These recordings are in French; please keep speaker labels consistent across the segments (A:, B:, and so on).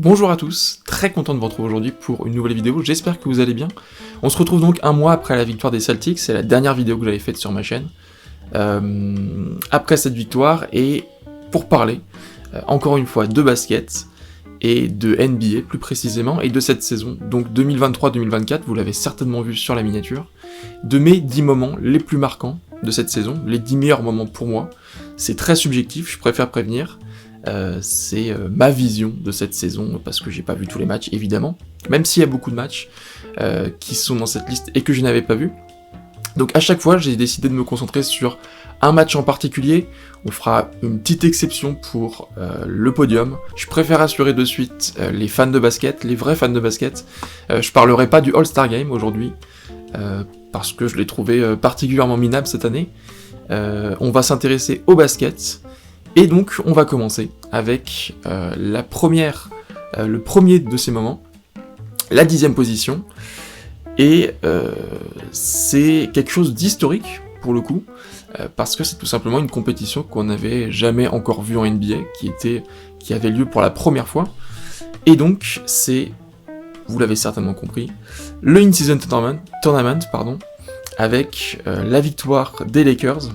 A: Bonjour à tous, très content de vous retrouver aujourd'hui pour une nouvelle vidéo, j'espère que vous allez bien. On se retrouve donc un mois après la victoire des Celtics, c'est la dernière vidéo que j'avais faite sur ma chaîne. Après cette victoire, et pour parler, encore une fois, de basket, et de NBA plus précisément, et de cette saison, donc 2023-2024, vous l'avez certainement vu sur la miniature, de mes 10 moments les plus marquants de cette saison, les 10 meilleurs moments pour moi. C'est très subjectif, je préfère prévenir. C'est ma vision de cette saison, parce que j'ai pas vu tous les matchs, évidemment, même s'il y a beaucoup de matchs qui sont dans cette liste et que je n'avais pas vu. Donc à chaque fois, j'ai décidé de me concentrer sur un match en particulier. On fera une petite exception pour le podium. Je préfère assurer de suite les fans de basket, les vrais fans de basket. Je parlerai pas du All-Star Game aujourd'hui, parce que je l'ai trouvé particulièrement minable cette année. On va s'intéresser au basket. Et donc, on va commencer avec le premier de ces moments, la 10e position, et c'est quelque chose d'historique, pour le coup, parce que c'est tout simplement une compétition qu'on n'avait jamais encore vue en NBA, qui avait lieu pour la première fois, et donc, c'est, vous l'avez certainement compris, le In-Season Tournament, avec la victoire des Lakers.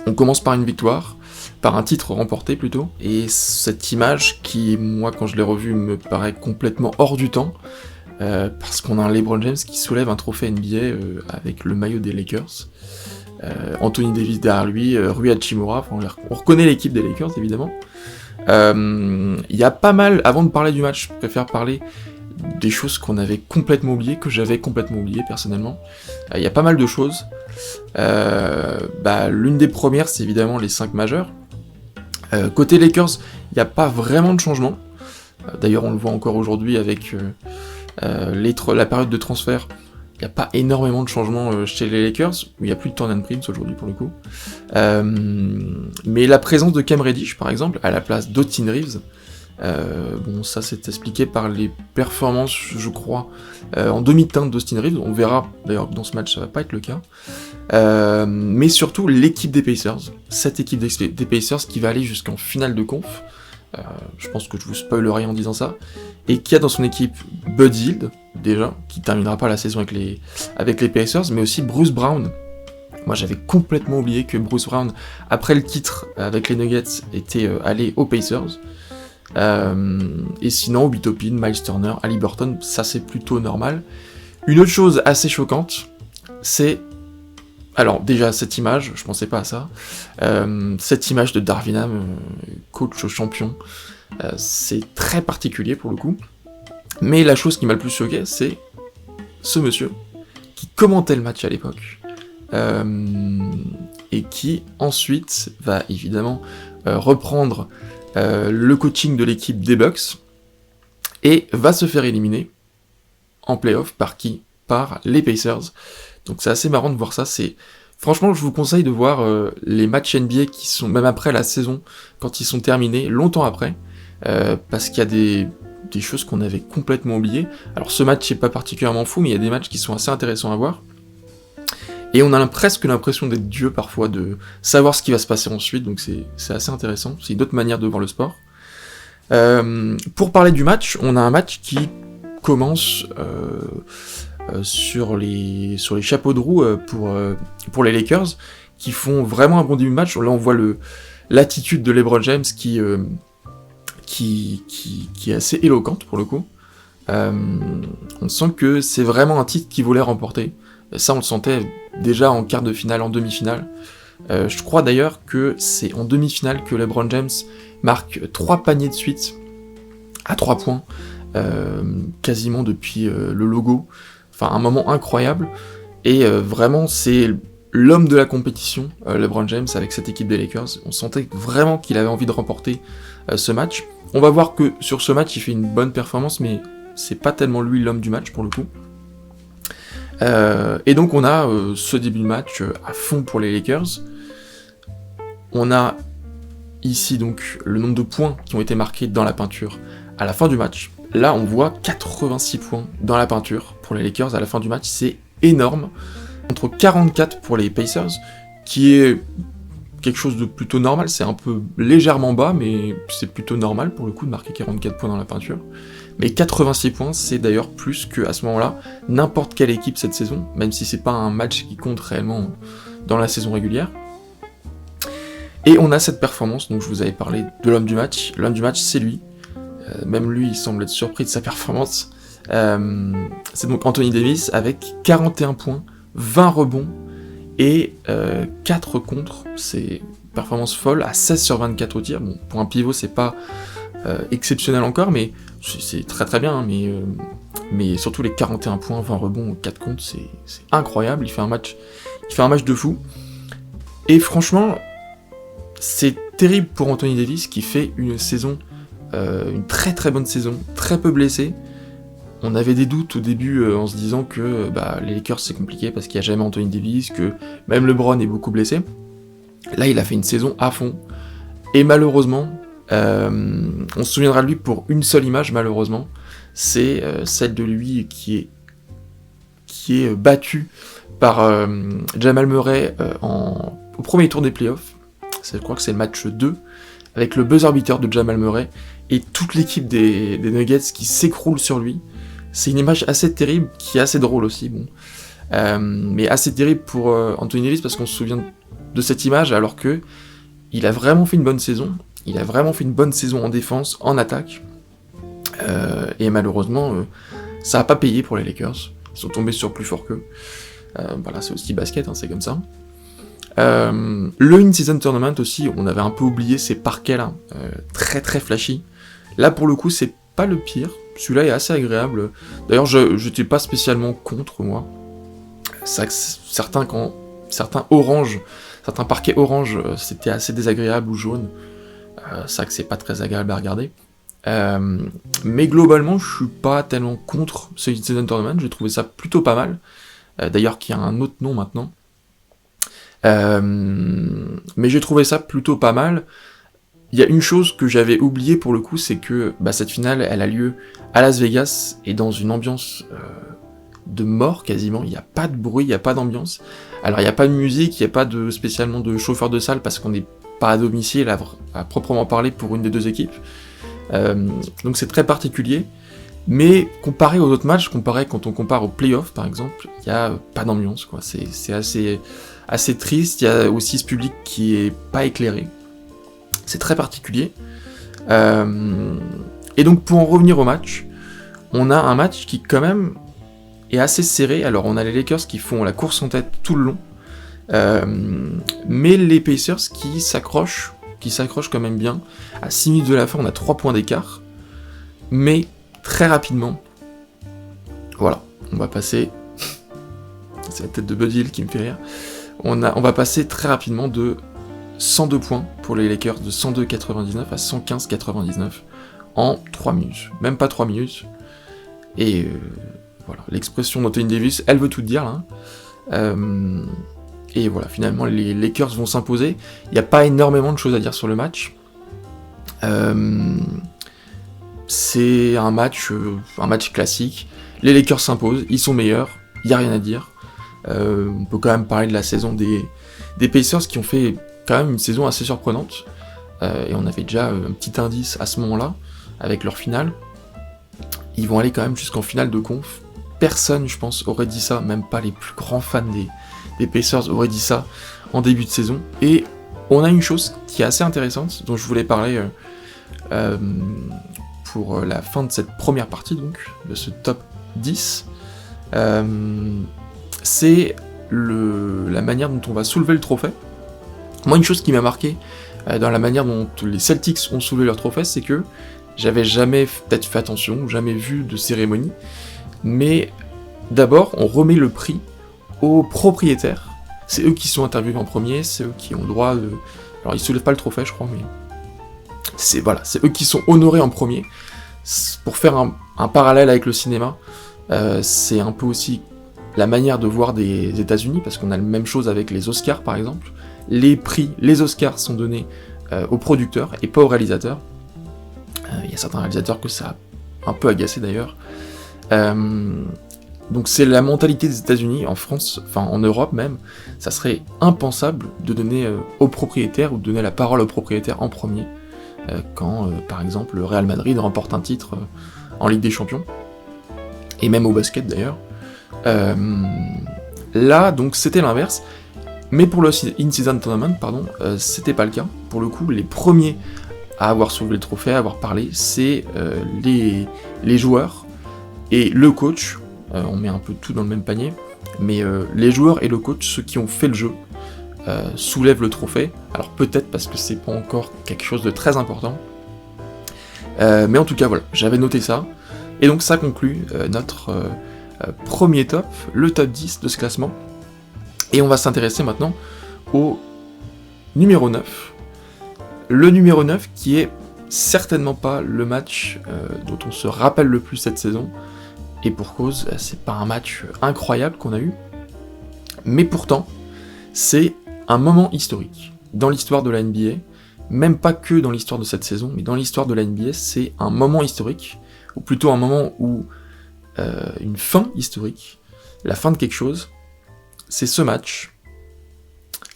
A: On commence par une victoire, par un titre remporté plutôt, et cette image qui, moi, quand je l'ai revue, me paraît complètement hors du temps, parce qu'on a un LeBron James qui soulève un trophée NBA avec le maillot des Lakers, Anthony Davis derrière lui, Rui Hachimura, on reconnaît l'équipe des Lakers évidemment. Il y a pas mal, avant de parler du match, je préfère parler des choses qu'on avait complètement oubliées, que j'avais complètement oubliées personnellement. Il y a pas mal de choses. L'une des premières, c'est évidemment les 5 majeurs. Côté Lakers, il n'y a pas vraiment de changement. D'ailleurs, on le voit encore aujourd'hui avec la période de transfert. Il n'y a pas énormément de changements chez les Lakers, où il n'y a plus de Taurean Prince aujourd'hui pour le coup. Mais la présence de Cam Reddish, par exemple, à la place d'Austin Reeves, ça c'est expliqué par les performances, je crois, en demi-teinte d'Austin Reeves. On verra, d'ailleurs, que dans ce match, ça va pas être le cas. Mais surtout l'équipe des Pacers, cette équipe des Pacers qui va aller jusqu'en finale de conf, je pense que je vous spoilerai en disant ça, et qui a dans son équipe Buddy Hield, déjà, qui terminera pas la saison avec les Pacers, mais aussi Bruce Brown. Moi j'avais complètement oublié que Bruce Brown, après le titre avec les Nuggets, était allé aux Pacers. Et sinon, Obi Toppin, Miles Turner, Haliburton, ça c'est plutôt normal. Une autre chose assez choquante, c'est... Alors déjà cette image, je pensais pas à ça, cette image de Darvin Ham, coach champion, c'est très particulier pour le coup, mais la chose qui m'a le plus choqué, c'est ce monsieur qui commentait le match à l'époque, et qui ensuite va évidemment reprendre le coaching de l'équipe des Bucks, et va se faire éliminer en playoff par qui ? Par les Pacers. Donc c'est assez marrant de voir ça. Franchement, je vous conseille de voir les matchs NBA qui sont, même après la saison, quand ils sont terminés, longtemps après, parce qu'il y a des choses qu'on avait complètement oubliées. Alors ce match n'est pas particulièrement fou, mais il y a des matchs qui sont assez intéressants à voir. Et on a presque l'impression d'être Dieu parfois, de savoir ce qui va se passer ensuite, donc c'est assez intéressant. C'est une autre manière de voir le sport. Pour parler du match, on a un match qui commence... sur les chapeaux de roue pour les Lakers, qui font vraiment un bon début de match. Là on voit l'attitude de LeBron James qui est assez éloquente pour le coup. On sent que c'est vraiment un titre qu'il voulait remporter. Ça on le sentait déjà en quart de finale, en demi-finale. Je crois d'ailleurs que c'est en demi-finale que LeBron James marque 3 paniers de suite à 3 points, quasiment depuis le logo. Enfin, un moment incroyable, et vraiment, c'est l'homme de la compétition, LeBron James, avec cette équipe des Lakers. On sentait vraiment qu'il avait envie de remporter ce match. On va voir que sur ce match, il fait une bonne performance, mais c'est pas tellement lui l'homme du match, pour le coup. Et donc, on a ce début de match à fond pour les Lakers. On a ici, donc, le nombre de points qui ont été marqués dans la peinture à la fin du match. Là, on voit 86 points dans la peinture pour les Lakers à la fin du match, c'est énorme. Contre 44 pour les Pacers, qui est quelque chose de plutôt normal, c'est un peu légèrement bas, mais c'est plutôt normal pour le coup de marquer 44 points dans la peinture. Mais 86 points, c'est d'ailleurs plus que à ce moment-là n'importe quelle équipe cette saison, même si c'est pas un match qui compte réellement dans la saison régulière. Et on a cette performance, donc je vous avais parlé de l'homme du match. L'homme du match, c'est lui. Même lui, il semble être surpris de sa performance. C'est donc Anthony Davis avec 41 points, 20 rebonds et 4 contres. C'est une performance folle à 16 sur 24 au tir. Bon, pour un pivot, c'est pas exceptionnel encore, mais c'est très très bien. Mais surtout les 41 points, 20 rebonds, 4 contres, c'est incroyable. Il fait un match de fou. Et franchement, c'est terrible pour Anthony Davis qui fait une saison, une très très bonne saison, très peu blessé. On avait des doutes au début en se disant que les Lakers c'est compliqué parce qu'il n'y a jamais Anthony Davis, que même LeBron est beaucoup blessé. Là il a fait une saison à fond. Et malheureusement, on se souviendra de lui pour une seule image malheureusement, c'est celle de lui qui est battu par Jamal Murray au premier tour des playoffs. Je crois que c'est le match 2, avec le buzzer beater de Jamal Murray, et toute l'équipe des Nuggets qui s'écroule sur lui. C'est une image assez terrible, qui est assez drôle aussi, bon. Mais assez terrible pour Anthony Davis, parce qu'on se souvient de cette image, alors que il a vraiment fait une bonne saison. Il a vraiment fait une bonne saison en défense, en attaque. Et malheureusement, ça n'a pas payé pour les Lakers. Ils sont tombés sur plus fort qu'eux. Voilà, c'est aussi basket, hein, c'est comme ça. Le In-Season Tournament aussi, on avait un peu oublié ces parquets là, très très flashy. Là pour le coup c'est pas le pire, celui-là est assez agréable. D'ailleurs j'étais pas spécialement contre moi. C'est vrai que certains parquets orange c'était assez désagréable ou jaune. C'est vrai que c'est pas très agréable à regarder. Mais globalement je suis pas tellement contre ce In-Season Tournament, j'ai trouvé ça plutôt pas mal. D'ailleurs qui a un autre nom maintenant. Mais j'ai trouvé ça plutôt pas mal. Il y a une chose que j'avais oubliée pour le coup, c'est que cette finale, elle a lieu à Las Vegas et dans une ambiance de mort quasiment. Il n'y a pas de bruit, il n'y a pas d'ambiance. Alors il n'y a pas de musique, il n'y a pas spécialement de chauffeur de salle parce qu'on n'est pas à domicile à proprement parler pour une des deux équipes. Donc c'est très particulier. Mais comparé aux autres matchs, quand on compare aux playoffs par exemple, il n'y a pas d'ambiance, quoi. C'est assez triste. Il y a aussi ce public qui est pas éclairé. C'est très particulier. Et donc pour en revenir au match, on a un match qui quand même est assez serré. Alors on a les Lakers qui font la course en tête tout le long, mais les Pacers qui s'accrochent quand même bien. À 6 minutes de la fin, on a 3 points d'écart, mais très rapidement, voilà, on va passer. C'est la tête de Bud Hill qui me fait rire. On va passer très rapidement de 102 points pour les Lakers, de 102,99 à 115,99 en 3 minutes. Même pas 3 minutes. Et voilà, l'expression d'Anthony Davis, elle veut tout dire là. Et voilà, finalement les Lakers vont s'imposer. Il n'y a pas énormément de choses à dire sur le match. C'est un match classique. Les Lakers s'imposent, ils sont meilleurs, il n'y a rien à dire. On peut quand même parler de la saison des Pacers qui ont fait quand même une saison assez surprenante. Et on avait déjà un petit indice à ce moment-là, avec leur finale. Ils vont aller quand même jusqu'en finale de conf. Personne, je pense, aurait dit ça, même pas les plus grands fans des Pacers auraient dit ça en début de saison. Et on a une chose qui est assez intéressante, dont je voulais parler pour la fin de cette première partie, donc, de ce top 10. C'est la manière dont on va soulever le trophée. Moi, une chose qui m'a marqué dans la manière dont les Celtics ont soulevé leur trophée, c'est que j'avais jamais peut-être fait attention, ou jamais vu de cérémonie, mais d'abord, on remet le prix aux propriétaires. C'est eux qui sont interviewés en premier, c'est eux qui ont le droit de... Alors, ils soulèvent pas le trophée, je crois, mais... C'est eux qui sont honorés en premier. Pour faire un parallèle avec le cinéma, c'est un peu aussi la manière de voir des États-Unis, parce qu'on a la même chose avec les Oscars, par exemple. Les Oscars sont donnés aux producteurs et pas aux réalisateurs. Il y a certains réalisateurs que ça a un peu agacé d'ailleurs. Donc c'est la mentalité des États-Unis, en France, enfin en Europe même, ça serait impensable de donner aux propriétaires ou de donner la parole aux propriétaires en premier, quand par exemple le Real Madrid remporte un titre en Ligue des Champions, et même au basket d'ailleurs. Là donc c'était l'inverse, mais pour le In-Season Tournament, c'était pas le cas. Pour le coup, les premiers à avoir soulevé le trophée, à avoir parlé, c'est les joueurs et le coach. On met un peu tout dans le même panier, mais les joueurs et le coach, ceux qui ont fait le jeu, soulèvent le trophée. Alors peut-être parce que c'est pas encore quelque chose de très important, mais en tout cas voilà, j'avais noté ça, et donc ça conclut notre premier top, le top 10 de ce classement, et on va s'intéresser maintenant au numéro 9. Le numéro 9 qui est certainement pas le match dont on se rappelle le plus cette saison, et pour cause, c'est pas un match incroyable qu'on a eu, mais pourtant, c'est un moment historique dans l'histoire de la NBA, même pas que dans l'histoire de cette saison, mais dans l'histoire de la NBA, c'est un moment historique, ou plutôt un moment où une fin historique, la fin de quelque chose, c'est ce match,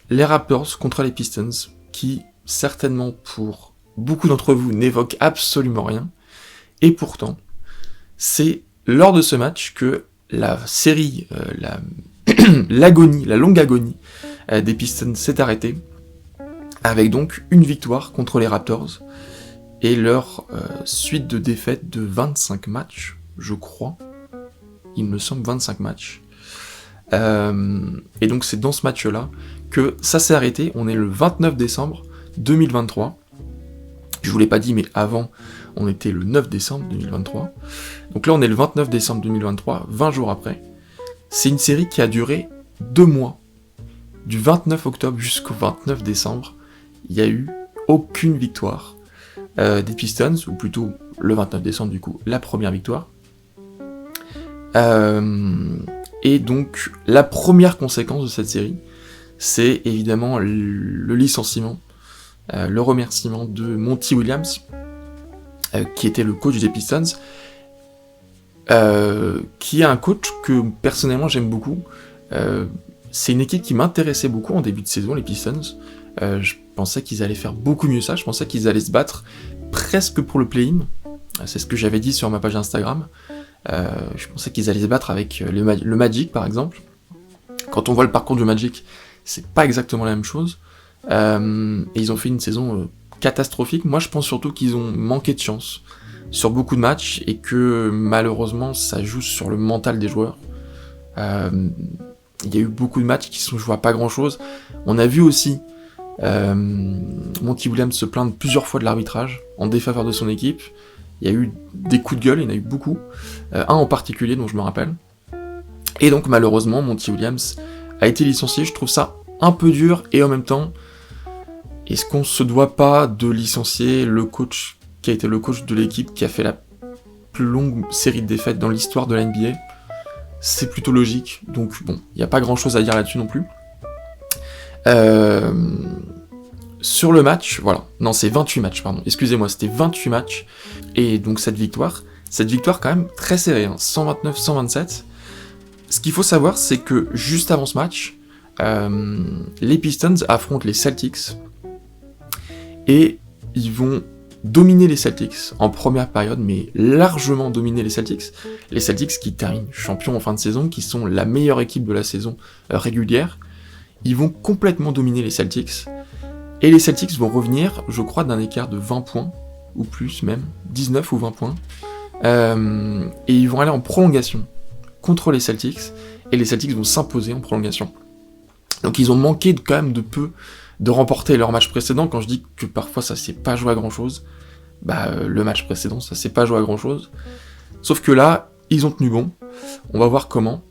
A: les Raptors contre les Pistons, qui, certainement pour beaucoup d'entre vous, n'évoque absolument rien, et pourtant, c'est lors de ce match que la série, la longue agonie des Pistons s'est arrêtée, avec donc une victoire contre les Raptors, et leur suite de défaites de 25 matchs, je crois, il me semble 25 matchs, et donc c'est dans ce match-là que ça s'est arrêté. On est le 29 décembre 2023, je vous l'ai pas dit, mais avant, on était le 9 décembre 2023. Donc là, on est le 29 décembre 2023, 20 jours après. C'est une série qui a duré 2 mois. Du 29 octobre jusqu'au 29 décembre, il n'y a eu aucune victoire des Pistons, ou plutôt le 29 décembre, du coup, la première victoire. Et donc, la première conséquence de cette série, c'est évidemment le licenciement, le remerciement de Monty Williams, qui était le coach des Pistons, qui est un coach que personnellement j'aime beaucoup. C'est une équipe qui m'intéressait beaucoup en début de saison, les Pistons. Je pensais qu'ils allaient faire beaucoup mieux ça, je pensais qu'ils allaient se battre presque pour le play-in. C'est ce que j'avais dit sur ma page Instagram. Je pensais qu'ils allaient se battre avec le Magic par exemple. Quand on voit le parcours du Magic, c'est pas exactement la même chose. Et ils ont fait une saison catastrophique. Moi je pense surtout qu'ils ont manqué de chance sur beaucoup de matchs, et que malheureusement ça joue sur le mental des joueurs. Il y a eu beaucoup de matchs qui sont joués à pas grand chose. On a vu aussi Monty Williams se plaindre plusieurs fois de l'arbitrage en défaveur de son équipe. Il y a eu des coups de gueule, il y en a eu beaucoup, un en particulier dont je me rappelle. Et donc malheureusement Monty Williams a été licencié. Je trouve ça un peu dur, et en même temps, est-ce qu'on se doit pas de licencier le coach qui a été le coach de l'équipe qui a fait la plus longue série de défaites dans l'histoire de la NBA? C'est plutôt logique, donc bon, il n'y a pas grand chose à dire là-dessus non plus. Sur le match, voilà, non c'est 28 matchs, pardon, excusez-moi, c'était 28 matchs, et donc cette victoire quand même très serrée, hein, 129-127. Ce qu'il faut savoir, c'est que juste avant ce match, les Pistons affrontent les Celtics, et ils vont dominer les Celtics en première période, mais largement dominer les Celtics. Les Celtics qui terminent champions en fin de saison, qui sont la meilleure équipe de la saison régulière, ils vont complètement dominer les Celtics. Et les Celtics vont revenir, je crois, d'un écart de 20 points, ou plus même, 19 ou 20 points. Et ils vont aller en prolongation contre les Celtics, et les Celtics vont s'imposer en prolongation. Donc ils ont manqué quand même de peu de remporter leur match précédent. Quand je dis que parfois ça s'est pas joué à grand chose, le match précédent ça s'est pas joué à grand chose. Sauf que là, ils ont tenu bon. On va voir comment.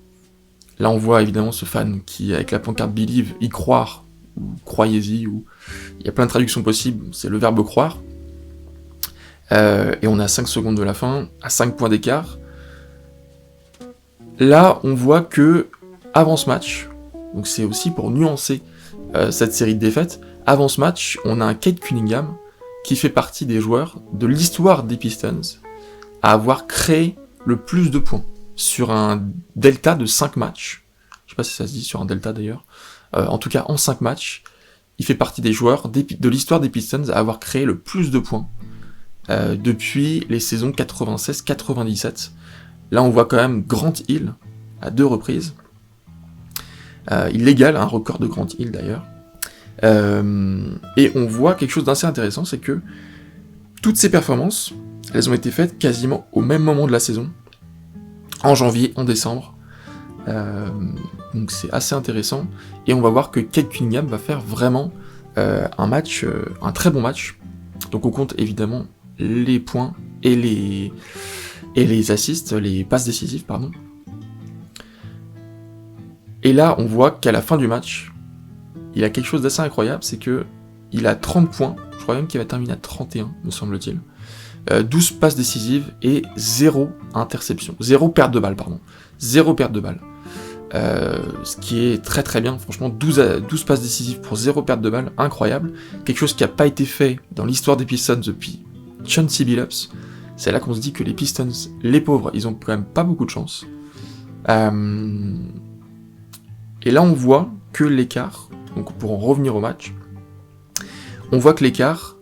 A: Là on voit évidemment ce fan qui, avec la pancarte Believe, y croire, ou croyez-y, ou il y a plein de traductions possibles, c'est le verbe croire. Et on est à 5 secondes de la fin, à 5 points d'écart. Là on voit que, avant ce match, donc c'est aussi pour nuancer cette série de défaites, avant ce match, on a un Cade Cunningham qui fait partie des joueurs de l'histoire des Pistons à avoir créé le plus de points sur un delta de 5 matchs. Je sais pas si ça se dit sur un delta d'ailleurs. En tout cas, en 5 matchs, il fait partie des joueurs de l'histoire des Pistons à avoir créé le plus de points depuis les saisons 96-97. Là, on voit quand même Grant Hill à 2 reprises. Il égale un record de Grant Hill d'ailleurs. Et on voit quelque chose d'assez intéressant, c'est que toutes ces performances, elles ont été faites quasiment au même moment de la saison, en janvier, en décembre. Donc c'est assez intéressant, et on va voir que Cade Cunningham va faire vraiment un très bon match. Donc on compte évidemment les points et les assists, les passes décisives, pardon. Et là on voit qu'à la fin du match, il a quelque chose d'assez incroyable, c'est que il a 30 points, je crois même qu'il va terminer à 31, me semble-t-il. 12 passes décisives et 0 interception. 0 perte de balle, pardon. 0 perte de balle. Ce qui est très très bien, franchement, 12 passes décisives pour 0 perte de balle, incroyable. Quelque chose qui n'a pas été fait dans l'histoire des Pistons depuis Chauncey Billups. C'est là qu'on se dit que les Pistons, les pauvres, ils ont quand même pas beaucoup de chance. Et là on voit que l'écart, donc pour en revenir au match, on voit que l'écart,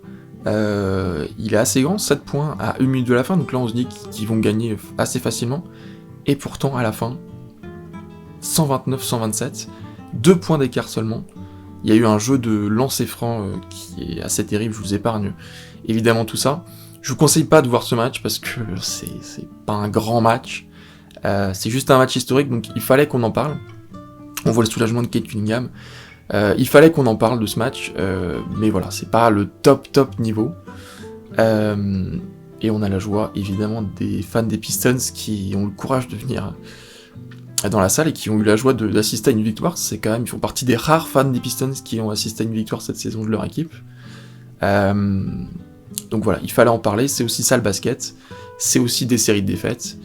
A: il est assez grand, 7 points à 1 minute de la fin, donc là on se dit qu'ils vont gagner assez facilement, et pourtant à la fin, 129-127, 2 points d'écart seulement. Il y a eu un jeu de lancer franc qui est assez terrible, je vous épargne évidemment tout ça. Je vous conseille pas de voir ce match parce que c'est pas un grand match, c'est juste un match historique, donc il fallait qu'on en parle. On voit le soulagement de Cade Cunningham. Il fallait qu'on en parle de ce match, mais voilà, c'est pas le top niveau. Et on a la joie, évidemment, des fans des Pistons qui ont le courage de venir dans la salle et qui ont eu la joie d'assister à une victoire. C'est quand même, ils font partie des rares fans des Pistons qui ont assisté à une victoire cette saison de leur équipe. Donc voilà, il fallait en parler, c'est aussi ça le basket, c'est aussi des séries de défaites.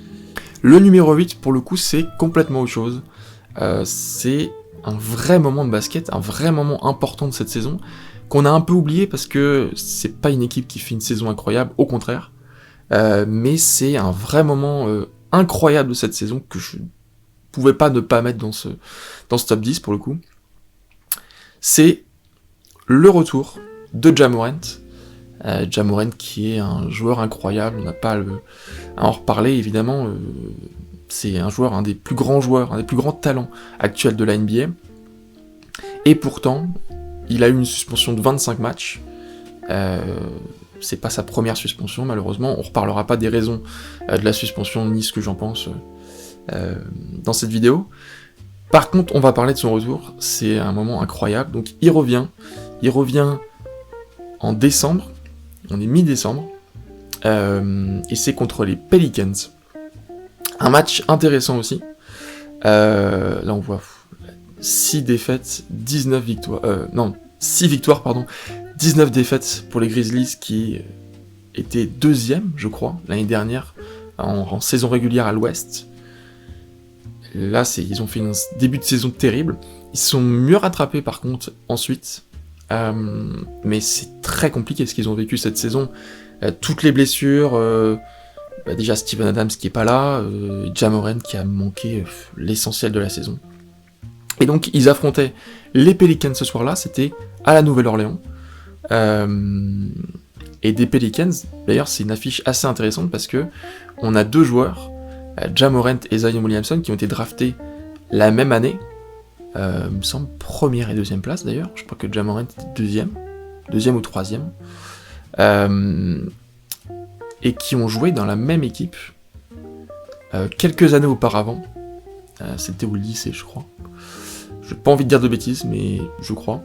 A: Le numéro 8, pour le coup, c'est complètement autre chose. C'est un vrai moment de basket, un vrai moment important de cette saison, qu'on a un peu oublié parce que c'est pas une équipe qui fait une saison incroyable, au contraire, mais c'est un vrai moment incroyable de cette saison que je pouvais pas ne pas mettre dans ce top 10 pour le coup. C'est le retour de Ja Morant. Ja Morant qui est un joueur incroyable, on n'a pas à en reparler évidemment. C'est un joueur, un des plus grands joueurs, un des plus grands talents actuels de la NBA. Et pourtant, il a eu une suspension de 25 matchs. C'est pas sa première suspension, malheureusement. On reparlera pas des raisons de la suspension, ni ce que j'en pense dans cette vidéo. Par contre, on va parler de son retour. C'est un moment incroyable. Donc, il revient en décembre. On est mi-décembre. Et c'est contre les Pelicans. Un match intéressant aussi. Là, on voit 6 défaites, 19 victoires. 6 victoires, pardon. 19 défaites pour les Grizzlies qui étaient 2e, je crois, l'année dernière, en saison régulière à l'Ouest. Là, ils ont fait un début de saison terrible. Ils sont mieux rattrapés, par contre, ensuite. Mais c'est très compliqué ce qu'ils ont vécu cette saison. Toutes les blessures... déjà Steven Adams qui est pas là, Ja Morant qui a manqué l'essentiel de la saison. Et donc ils affrontaient les Pelicans ce soir-là, c'était à la Nouvelle-Orléans. Et des Pelicans, d'ailleurs c'est une affiche assez intéressante parce que on a 2 joueurs, Ja Morant et Zion Williamson, qui ont été draftés la même année, il me semble première et deuxième place d'ailleurs, je crois que Ja Morant était deuxième ou troisième. Et qui ont joué dans la même équipe quelques années auparavant. C'était au lycée, je crois. J'ai pas envie de dire de bêtises, mais je crois.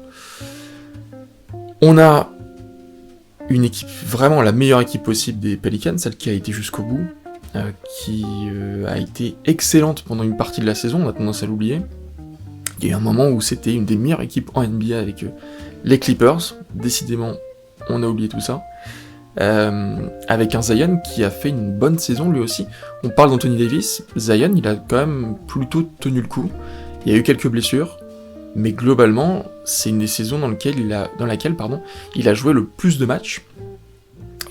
A: On a une équipe, vraiment la meilleure équipe possible des Pelicans, celle qui a été jusqu'au bout, qui a été excellente pendant une partie de la saison, on a tendance à l'oublier. Il y a eu un moment où c'était une des meilleures équipes en NBA avec les Clippers. Décidément, on a oublié tout ça. Avec un Zion qui a fait une bonne saison lui aussi. On parle d'Anthony Davis, Zion il a quand même plutôt tenu le coup, il y a eu quelques blessures, mais globalement c'est une des saisons dans laquelle il a joué le plus de matchs.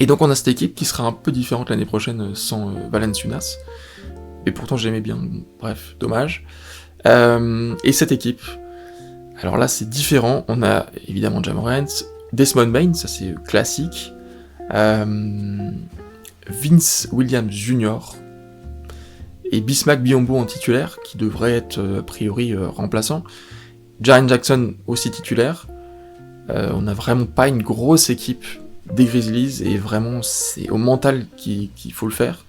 A: Et donc on a cette équipe qui sera un peu différente l'année prochaine sans Valanciunas, et pourtant j'aimais bien, bref, dommage. Et cette équipe, alors là c'est différent, on a évidemment Ja Morant, Desmond Bane, ça c'est classique, Vince Williams Jr., et Bismack Biyombo en titulaire, qui devrait être a priori remplaçant, Jaren Jackson aussi titulaire. On n'a vraiment pas une grosse équipe des Grizzlies, et vraiment c'est au mental qu'il faut le faire.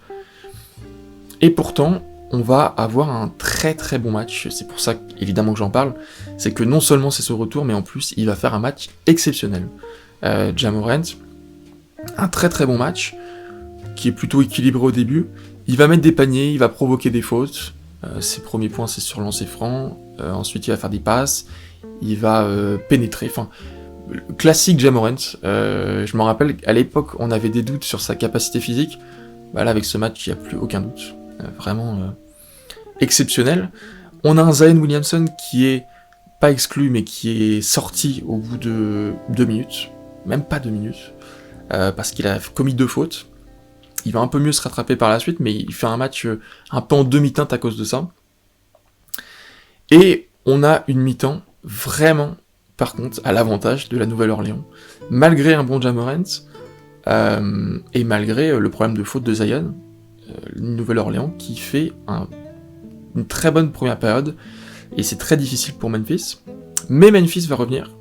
A: Et pourtant, on va avoir un très très bon match, c'est pour ça évidemment que j'en parle, c'est que non seulement c'est son retour, mais en plus il va faire un match exceptionnel. Ja Morant, un très très bon match, qui est plutôt équilibré au début, il va mettre des paniers, il va provoquer des fautes, ses premiers points c'est sur lancer franc, ensuite il va faire des passes, il va pénétrer, enfin... Classique Ja Morant, je me rappelle, à l'époque, on avait des doutes sur sa capacité physique, bah là, avec ce match, il n'y a plus aucun doute, vraiment exceptionnel. On a un Zion Williamson qui est pas exclu, mais qui est sorti au bout de 2 minutes, même pas 2 minutes, parce qu'il a commis 2 fautes. Il va un peu mieux se rattraper par la suite, mais il fait un match un peu en demi-teinte à cause de ça. Et on a une mi-temps vraiment... Par contre, à l'avantage de la Nouvelle-Orléans, malgré un bon Ja Morant, et malgré le problème de faute de Zion, Nouvelle-Orléans qui fait une très bonne première période, et c'est très difficile pour Memphis, mais Memphis va revenir.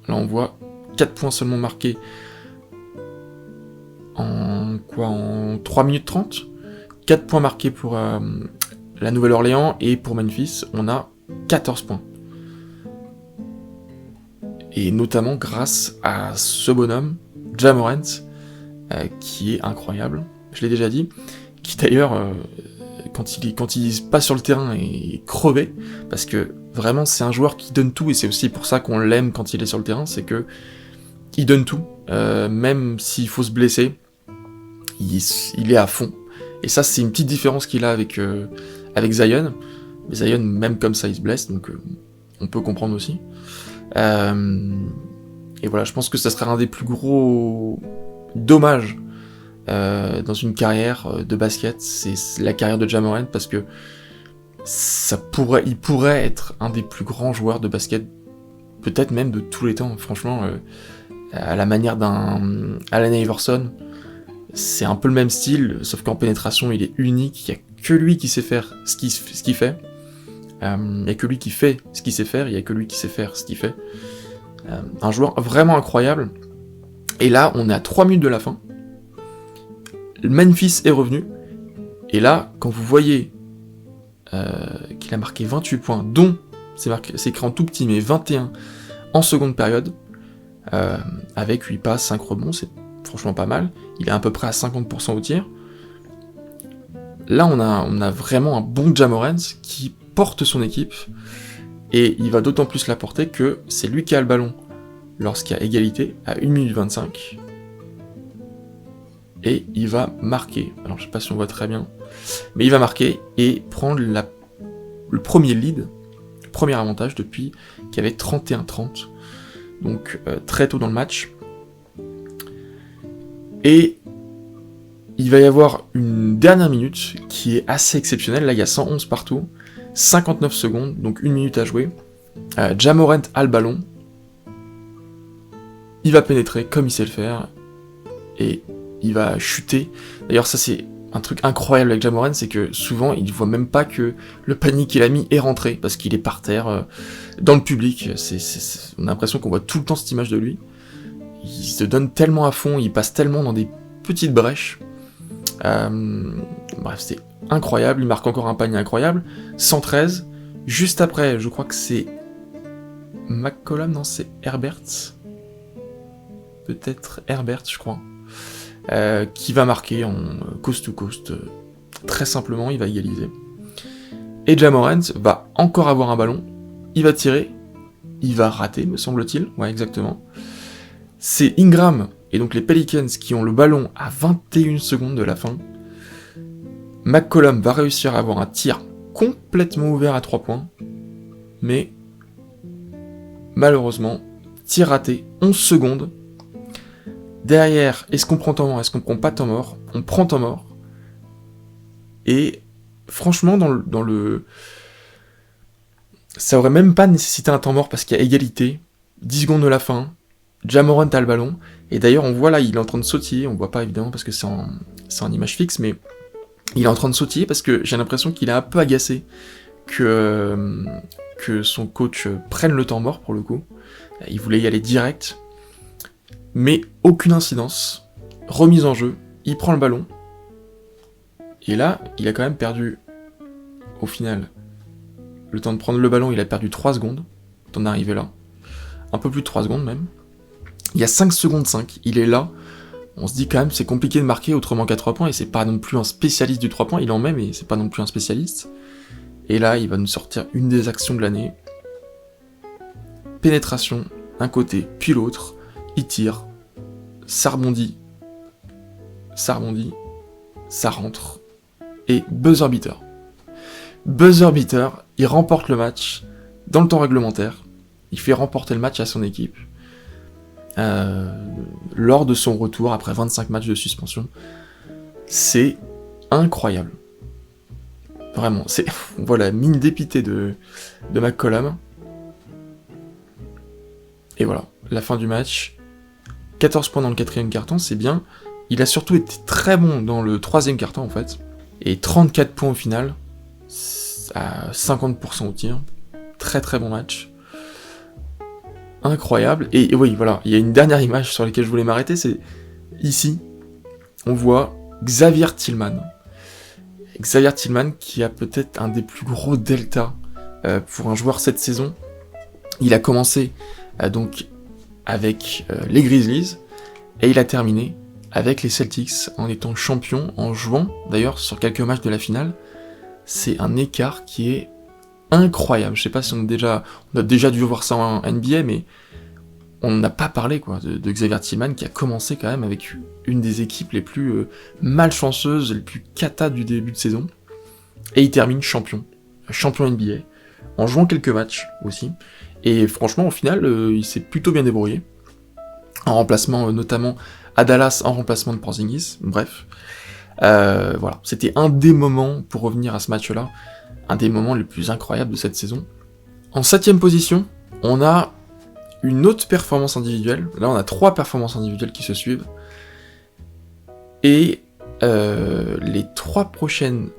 A: Là on voit 4 points seulement marqués en 3 minutes 30, 4 points marqués pour la Nouvelle-Orléans, et pour Memphis, on a 14 points. Et notamment grâce à ce bonhomme, Ja Morant, qui est incroyable, je l'ai déjà dit, qui d'ailleurs, quand il est pas sur le terrain, est crevé, parce que vraiment c'est un joueur qui donne tout, et c'est aussi pour ça qu'on l'aime quand il est sur le terrain, c'est que il donne tout, même s'il faut se blesser, il est à fond. Et ça c'est une petite différence qu'il a avec Zion, mais Zion même comme ça il se blesse, donc on peut comprendre aussi. Et voilà, je pense que ça serait un des plus gros dommages dans une carrière de basket, c'est la carrière de Ja Morant, parce que il pourrait être un des plus grands joueurs de basket, peut-être même de tous les temps, franchement, à la manière d'un Allen Iverson, c'est un peu le même style, sauf qu'en pénétration il est unique, il n'y a que lui qui sait faire ce qu'il fait. Il n'y a que lui qui fait ce qu'il sait faire, il n'y a que lui qui sait faire ce qu'il fait. Un joueur vraiment incroyable. Et là, on est à 3 minutes de la fin. Memphis est revenu. Et là, quand vous voyez qu'il a marqué 28 points, dont, c'est écrit en tout petit, mais 21 en seconde période, avec 8 passes, 5 rebonds, c'est franchement pas mal. Il est à peu près à 50% au tir. Là, on a vraiment un bon Ja Morant qui porte son équipe, et il va d'autant plus la porter que c'est lui qui a le ballon lorsqu'il y a égalité à 1 minute 25, et il va marquer, alors je sais pas si on voit très bien, mais il va marquer et prendre le premier lead, le premier avantage depuis qu'il y avait 31-30, donc très tôt dans le match, et il va y avoir une dernière minute qui est assez exceptionnelle, là il y a 111 partout, 59 secondes, donc 1 minute à jouer. Ja Morant a le ballon. Il va pénétrer comme il sait le faire. Et il va chuter. D'ailleurs, ça c'est un truc incroyable avec Ja Morant, c'est que souvent il ne voit même pas que le panier qu'il a mis est rentré, parce qu'il est par terre, dans le public. On a l'impression qu'on voit tout le temps cette image de lui. Il se donne tellement à fond, il passe tellement dans des petites brèches. Bref, c'est incroyable, il marque encore un panier incroyable, 113, juste après, je crois que c'est McCollum, non c'est Herbert, peut-être Herbert je crois, qui va marquer en coast to coast, très simplement, il va égaliser, et Ja Morant va encore avoir un ballon, il va tirer, il va rater me semble-t-il, ouais exactement, c'est Ingram, et donc les Pelicans qui ont le ballon à 21 secondes de la fin. McCollum va réussir à avoir un tir complètement ouvert à 3 points, mais malheureusement, tir raté, 11 secondes. Derrière, est-ce qu'on prend temps mort, est-ce qu'on prend pas temps mort? On prend temps mort, et franchement, ça aurait même pas nécessité un temps mort parce qu'il y a égalité, 10 secondes de la fin, Ja Morant a le ballon, et d'ailleurs on voit là, il est en train de sautiller, on voit pas évidemment parce que c'est en image fixe, mais il est en train de sautiller parce que j'ai l'impression qu'il est un peu agacé que son coach prenne le temps mort pour le coup. Il voulait y aller direct, mais aucune incidence, remise en jeu, il prend le ballon, et là, il a quand même perdu, au final, le temps de prendre le ballon, il a perdu 3 secondes, le temps d'arriver là, un peu plus de 3 secondes même. Il y a 5 secondes 5, il est là, on se dit quand même c'est compliqué de marquer autrement qu'à 3 points, et c'est pas non plus un spécialiste du 3 points, il en met, mais c'est pas non plus un spécialiste. Et là, il va nous sortir une des actions de l'année. Pénétration, un côté, puis l'autre, il tire, ça rebondit, ça rentre, et buzzer beater. Buzzer beater, il remporte le match dans le temps réglementaire, il fait remporter le match à son équipe, lors de son retour après 25 matchs de suspension. C'est incroyable. Vraiment, on voit la mine dépitée de McCollum. Et voilà, la fin du match. 14 points dans le 4e quart-temps, c'est bien. Il a surtout été très bon dans le 3e quart-temps en fait. Et 34 points au final, à 50% au tir. Très très bon match. Incroyable. Et oui, voilà, il y a une dernière image sur laquelle je voulais m'arrêter, c'est ici, on voit Xavier Tillman. Xavier Tillman qui a peut-être un des plus gros deltas pour un joueur cette saison. Il a commencé donc avec les Grizzlies et il a terminé avec les Celtics en étant champion, en jouant d'ailleurs sur quelques matchs de la finale. C'est un écart qui est incroyable. Je sais pas si on a déjà dû voir ça en NBA, mais on n'a pas parlé quoi de Xavier Tillman qui a commencé quand même avec une des équipes les plus malchanceuses, les plus cata du début de saison, et il termine champion NBA, en jouant quelques matchs aussi, et franchement au final il s'est plutôt bien débrouillé, en remplacement notamment à Dallas, en remplacement de Porzingis, bref, voilà, c'était un des moments, pour revenir à ce match-là, un des moments les plus incroyables de cette saison. En 7ème position, on a une autre performance individuelle. Là, on a 3 performances individuelles qui se suivent. Et les 3 prochains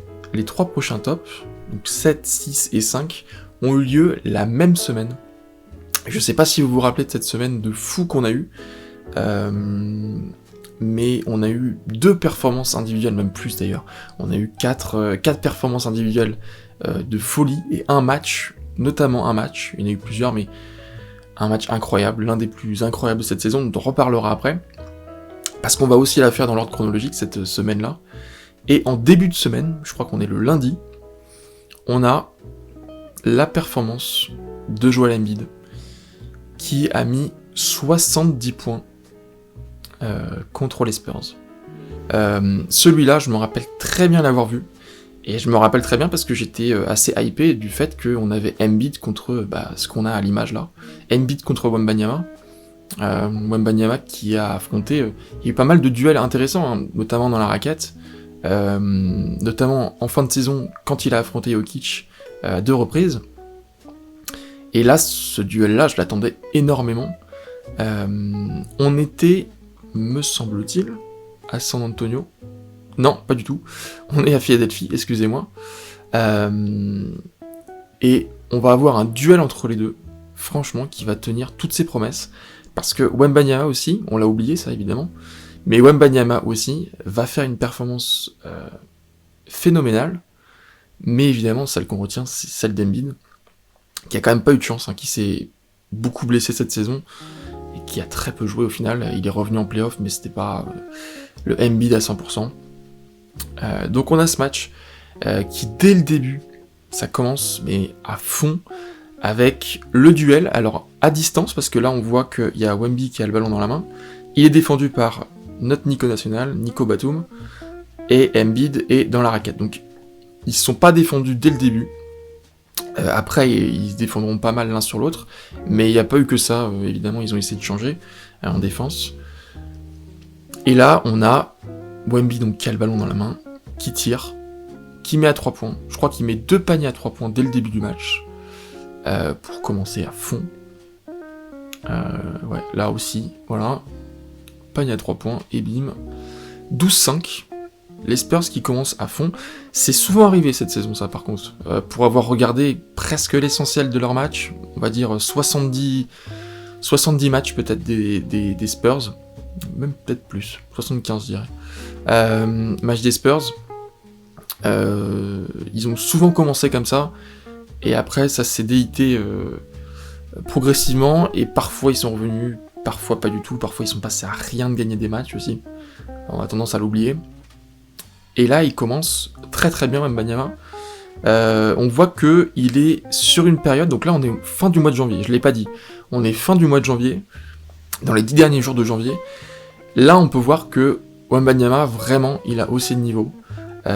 A: tops, donc 7, 6 et 5, ont eu lieu la même semaine. Je sais pas si vous vous rappelez de cette semaine de fou qu'on a eu, mais on a eu 2 performances individuelles, même plus d'ailleurs. On a eu 4 performances individuelles de folie et un match, notamment un match, il y en a eu plusieurs, mais un match incroyable, l'un des plus incroyables de cette saison, dont on reparlera après, parce qu'on va aussi la faire dans l'ordre chronologique cette semaine-là. Et en début de semaine, je crois qu'on est le lundi, on a la performance de Joel Embiid, qui a mis 70 points contre les Spurs. Celui-là, je me rappelle très bien l'avoir vu, et je me rappelle très bien parce que j'étais assez hypé du fait qu'on avait Embiid contre ce qu'on a à l'image là. Embiid contre Wembanyama. Wembanyama qui a affronté... il y a eu pas mal de duels intéressants, hein, notamment dans la raquette. Notamment en fin de saison, quand il a affronté Jokic à 2 reprises. Et là, ce duel-là, je l'attendais énormément. On était, me semble-t-il, à San Antonio. Non, pas du tout. On est à Philadelphie, excusez-moi. Et on va avoir un duel entre les deux, franchement, qui va tenir toutes ses promesses. Parce que Wembanyama aussi, on l'a oublié ça évidemment, mais Wembanyama aussi va faire une performance phénoménale. Mais évidemment, celle qu'on retient, c'est celle d'Embiid, qui a quand même pas eu de chance, hein, qui s'est beaucoup blessé cette saison, et qui a très peu joué au final. Il est revenu en play-off, mais c'était pas le Embiid à 100%. Donc on a ce match qui dès le début, ça commence mais à fond avec le duel, alors à distance, parce que là on voit qu'il y a Wemby qui a le ballon dans la main, il est défendu par notre Nico national, Nico Batum, et Embiid est dans la raquette, donc ils se sont pas défendus dès le début. Après ils se défendront pas mal l'un sur l'autre, mais il n'y a pas eu que ça, évidemment ils ont essayé de changer en défense. Et là on a Wemby donc qui a le ballon dans la main, qui qui met à 3 points. Je crois qu'il met 2 paniers à 3 points dès le début du match. Pour commencer à fond. Ouais, là aussi, voilà. Panier à 3 points, et bim. 12-5. Les Spurs qui commencent à fond. C'est souvent arrivé cette saison, ça, par contre. Pour avoir regardé presque l'essentiel de leur match, on va dire 70 matchs peut-être des Spurs. Même peut-être plus. 75, je dirais. Match des Spurs. Ils ont souvent commencé comme ça. Et après, ça s'est déhité progressivement. Et parfois, ils sont revenus. Parfois, pas du tout. Parfois, ils sont passés à rien de gagner des matchs aussi. On a tendance à l'oublier. Et là, il commence très très bien, Wembanyama. On voit qu'il est sur une période, donc là on est fin du mois de janvier, je l'ai pas dit. On est fin du mois de janvier, dans les 10 derniers jours de janvier. Là, on peut voir que Wembanyama, vraiment, il a haussé de niveau.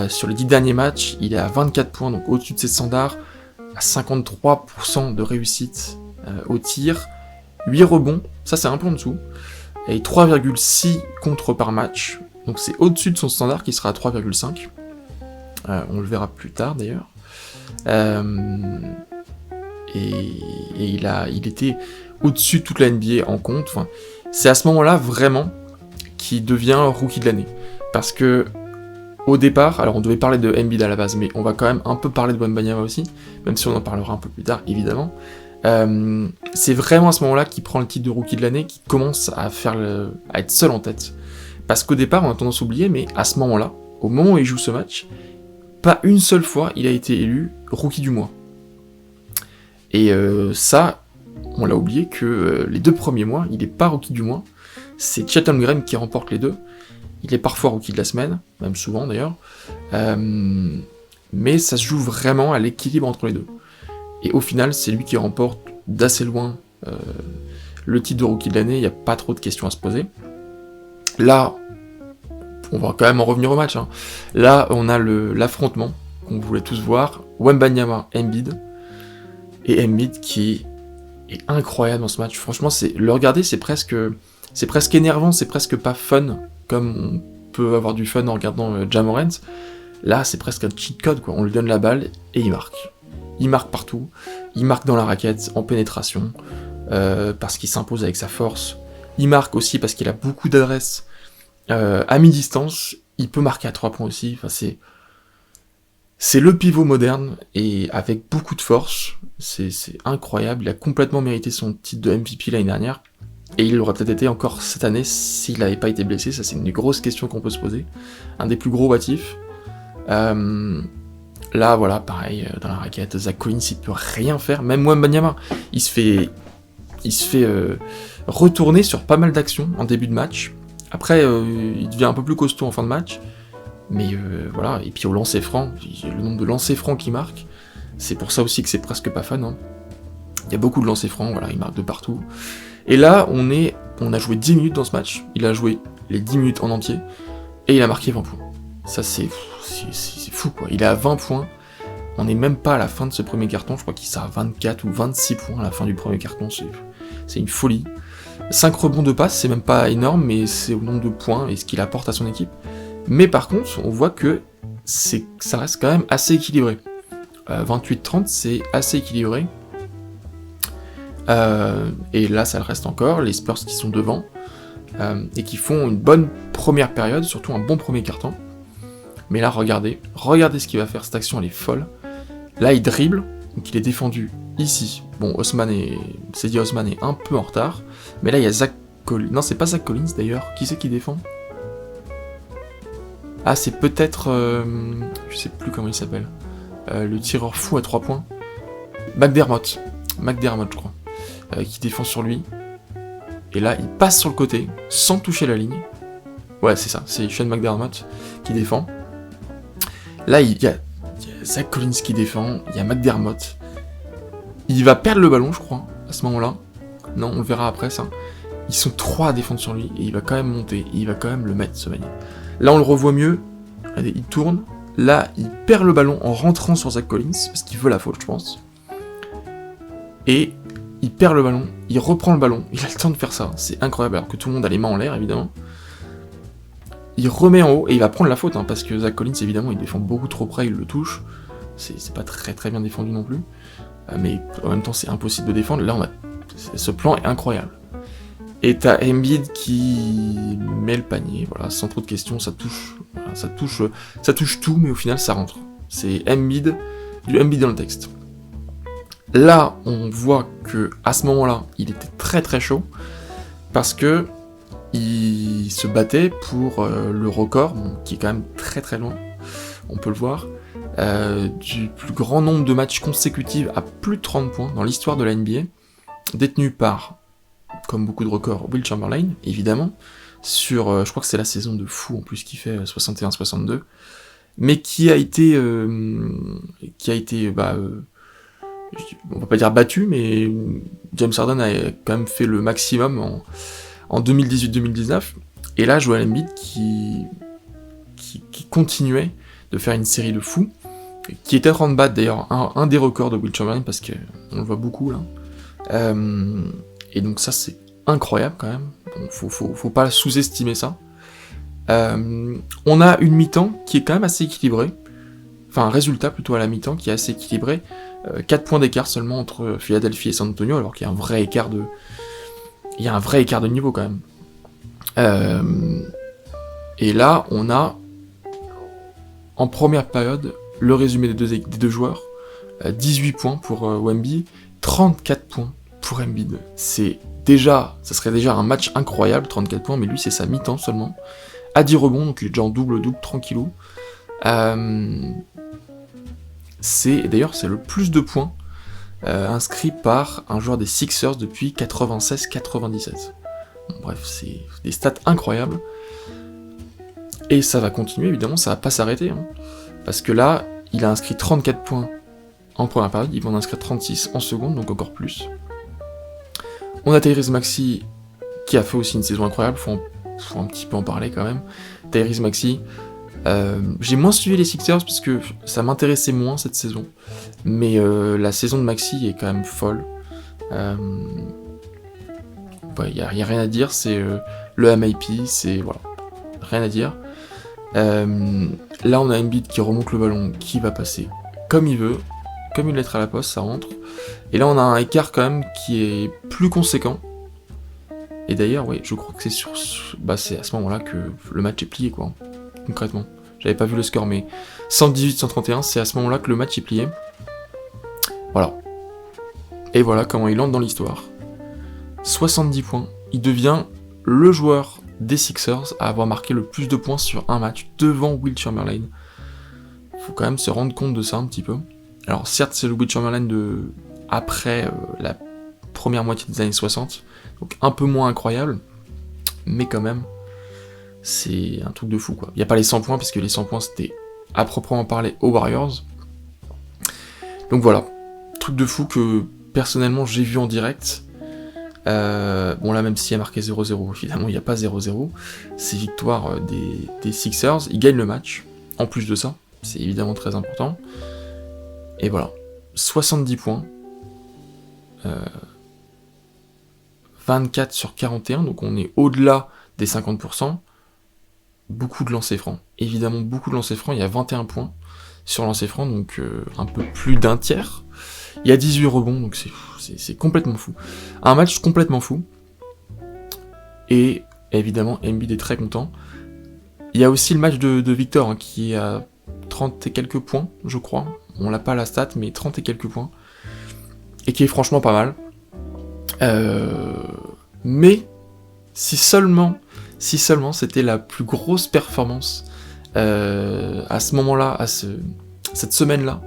A: Sur les 10 derniers matchs, il est à 24 points, donc au-dessus de ses standards, à 53% de réussite au tir, 8 rebonds, ça c'est un peu en dessous, et 3,6 contres par match. Donc c'est au-dessus de son standard qui sera à 3,5. On le verra plus tard d'ailleurs. Et il était au-dessus de toute la NBA en compte. Enfin, c'est à ce moment-là vraiment qu'il devient rookie de l'année. Parce que au départ, alors on devait parler de Embiid à la base, mais on va quand même un peu parler de Wembanyama aussi, même si on en parlera un peu plus tard évidemment. C'est vraiment à ce moment-là qu'il prend le titre de rookie de l'année, qu'il commence à être seul en tête. Parce qu'au départ, on a tendance à oublier, mais à ce moment-là, au moment où il joue ce match, pas une seule fois il a été élu rookie du mois. Et ça, on l'a oublié que les 2 premiers mois, il n'est pas rookie du mois. C'est Chet Holmgren qui remporte les 2. Il est parfois rookie de la semaine, même souvent d'ailleurs. Mais ça se joue vraiment à l'équilibre entre les deux. Et au final, c'est lui qui remporte d'assez loin le titre de rookie de l'année. Il n'y a pas trop de questions à se poser. Là, on va quand même en revenir au match. Hein. Là, on a l'affrontement qu'on voulait tous voir. Wembanyama, Embiid. Et Embiid qui est incroyable dans ce match. Franchement, le regarder, c'est presque énervant, c'est presque pas fun, comme on peut avoir du fun en regardant Ja Morant. Là, c'est presque un cheat code, quoi. On lui donne la balle et il marque. Il marque partout. Il marque dans la raquette, en pénétration, parce qu'il s'impose avec sa force. Il marque aussi parce qu'il a beaucoup d'adresse à mi-distance. Il peut marquer à 3 points aussi. Enfin, c'est le pivot moderne et avec beaucoup de force. C'est incroyable. Il a complètement mérité son titre de MVP l'année dernière. Et il l'aurait peut-être été encore cette année s'il n'avait pas été blessé. Ça, c'est une des grosses questions qu'on peut se poser. Un des plus gros what-if. Là, voilà, pareil, dans la raquette, Zach Collins, il peut rien faire. Même Wembanyama, il se fait retourner sur pas mal d'actions en début de match. Après, il devient un peu plus costaud en fin de match. Mais voilà, et puis au lancer franc, le nombre de lancers francs qu'il marque, c'est pour ça aussi que c'est presque pas fun. Hein. Il y a beaucoup de lancers francs, voilà, il marque de partout. Et là, on a joué 10 minutes dans ce match, il a joué les 10 minutes en entier, et il a marqué 20 points. Ça, c'est fou, quoi. Il est à 20 points, on n'est même pas à la fin de ce premier carton, je crois qu'il sera à 24 ou 26 points à la fin du premier carton, c'est une folie. 5 rebonds de passe, c'est même pas énorme, mais c'est au nombre de points et ce qu'il apporte à son équipe. Mais par contre, on voit que ça reste quand même assez équilibré. 28-30, c'est assez équilibré. Et là, ça le reste encore. Les Spurs qui sont devant et qui font une bonne première période, surtout un bon premier quart-temps. Mais là, regardez ce qu'il va faire. Cette action, elle est folle. Là, il dribble, donc il est défendu ici. Bon, Osman est un peu en retard. Mais là, il y a Zach Collins. Non, c'est pas Zach Collins d'ailleurs. Qui c'est qui défend ? Ah, c'est peut-être... je sais plus comment il s'appelle. Le tireur fou à 3 points. McDermott, je crois. Qui défend sur lui. Et là, il passe sur le côté, sans toucher la ligne. Ouais, c'est ça, c'est Sean McDermott qui défend. Là, il y a Zach Collins qui défend, il y a McDermott. Il va perdre le ballon, je crois, à ce moment-là. Non, on le verra après, ça. Ils sont 3 à défendre sur lui, et il va quand même monter, et il va quand même le mettre, ce panier. Là, on le revoit mieux. Regardez, il tourne. Là, il perd le ballon en rentrant sur Zach Collins, parce qu'il veut la faute, je pense. Et il perd le ballon, il reprend le ballon, il a le temps de faire ça. C'est incroyable, alors que tout le monde a les mains en l'air, évidemment. il remet en haut, et il va prendre la faute, hein, parce que Zach Collins, évidemment, il défend beaucoup trop près, il le touche. C'est pas très très bien défendu non plus. Mais en même temps, c'est impossible de défendre. Là, ce plan est incroyable. Et t'as Embiid qui met le panier, voilà, sans trop de questions, ça touche tout, mais au final, ça rentre. C'est Embiid, du Embiid dans le texte. Là, on voit que à ce moment-là, il était très très chaud, parce que il se battait pour le record, qui est quand même très très loin, on peut le voir, du plus grand nombre de matchs consécutifs à plus de 30 points dans l'histoire de la NBA, détenu par, comme beaucoup de records, Will Chamberlain, évidemment, sur, je crois que c'est la saison de fou en plus qui fait 61-62, mais qui a été, on va pas dire battu, mais James Harden a quand même fait le maximum en 2018-2019, et là Joel Embiid qui continuait de faire une série de fous, qui était en bas d'ailleurs un des records de Will Chamberlain, parce qu'on le voit beaucoup là, et donc ça c'est incroyable quand même, donc faut pas sous-estimer ça. On a une mi-temps qui est quand même assez équilibrée, enfin un résultat plutôt à la mi-temps qui est assez équilibré, 4 points d'écart seulement entre Philadelphie et San Antonio, alors qu'il y a un vrai écart de niveau quand même. Et là, on a, en première période, le résumé des deux joueurs, 18 points pour Wemby, 34 points pour Embiid. Ça serait déjà un match incroyable, 34 points, mais lui c'est sa mi-temps seulement. À 10 rebonds, donc il est déjà en double-double, tranquillou. D'ailleurs, c'est le plus de points inscrits par un joueur des Sixers depuis 96-97. Bon, bref, c'est des stats incroyables. Et ça va continuer, évidemment, ça va pas s'arrêter. Hein, parce que là, il a inscrit 34 points en première période, il va en inscrire 36 en seconde, donc encore plus. On a Tyrese Maxey qui a fait aussi une saison incroyable, faut un petit peu en parler quand même. Tyrese Maxey, j'ai moins suivi les Sixers parce que ça m'intéressait moins cette saison, mais la saison de Maxey est quand même folle. Y a rien à dire, c'est le MIP, c'est voilà, rien à dire. Là on a Embiid qui remonte le ballon, qui va passer comme il veut, comme une lettre à la poste, ça rentre. Et là on a un écart quand même qui est plus conséquent. Et d'ailleurs, oui, je crois que c'est à ce moment-là que le match est plié, quoi, concrètement. J'avais pas vu le score, mais 118-131, c'est à ce moment-là que le match est plié. Voilà. Et voilà comment il entre dans l'histoire. 70 points. Il devient le joueur des Sixers à avoir marqué le plus de points sur un match, devant Will Chamberlain. Faut quand même se rendre compte de ça un petit peu. Alors certes, c'est le Will Chamberlain après la première moitié des années 60, donc un peu moins incroyable, mais quand même, c'est un truc de fou, quoi. Il n'y a pas les 100 points, puisque les 100 points, c'était à proprement parler aux Warriors. Donc voilà, truc de fou que, personnellement, j'ai vu en direct. Bon là, même s'il y a marqué 0-0, évidemment, il n'y a pas 0-0. C'est victoire des Sixers, ils gagnent le match, en plus de ça, c'est évidemment très important. Et voilà, 70 points, 24 sur 41, donc on est au-delà des 50%. Beaucoup de lancers francs. Évidemment, beaucoup de lancers francs. Il y a 21 points sur lancers francs, donc un peu plus d'un tiers. Il y a 18 rebonds, donc c'est complètement fou. Un match complètement fou. Et évidemment, Embiid est très content. Il y a aussi le match de Victor, hein, qui est à 30 et quelques points, je crois. On l'a pas à la stat, mais 30 et quelques points. Et qui est franchement pas mal. Mais si seulement c'était la plus grosse performance à ce moment-là, cette semaine-là,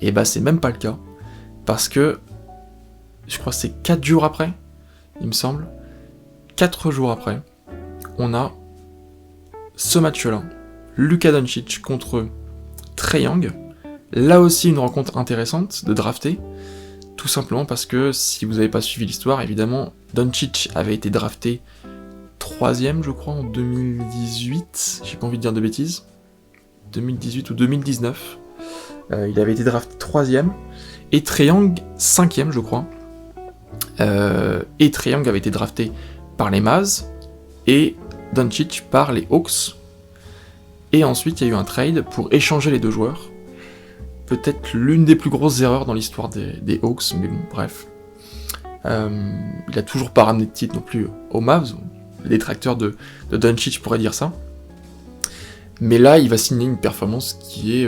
A: et bah c'est même pas le cas, parce que je crois que c'est 4 jours après, il me semble, 4 jours après, on a ce match-là, Luka Doncic contre Trae Young, là aussi une rencontre intéressante de drafté, tout simplement parce que, si vous n'avez pas suivi l'histoire, évidemment, Doncic avait été drafté 3ème, je crois, en 2018, j'ai pas envie de dire de bêtises, 2018 ou 2019, il avait été drafté 3ème, et Trae Young 5ème, je crois, et Trae Young avait été drafté par les Mavs, et Doncic par les Hawks, Et ensuite, il y a eu un trade pour échanger les deux joueurs. Peut-être l'une des plus grosses erreurs dans l'histoire des Hawks, mais bon, bref. Il a toujours pas ramené de titre non plus aux Mavs. Les détracteurs de Doncic pourraient dire ça. Mais là, il va signer une performance qui est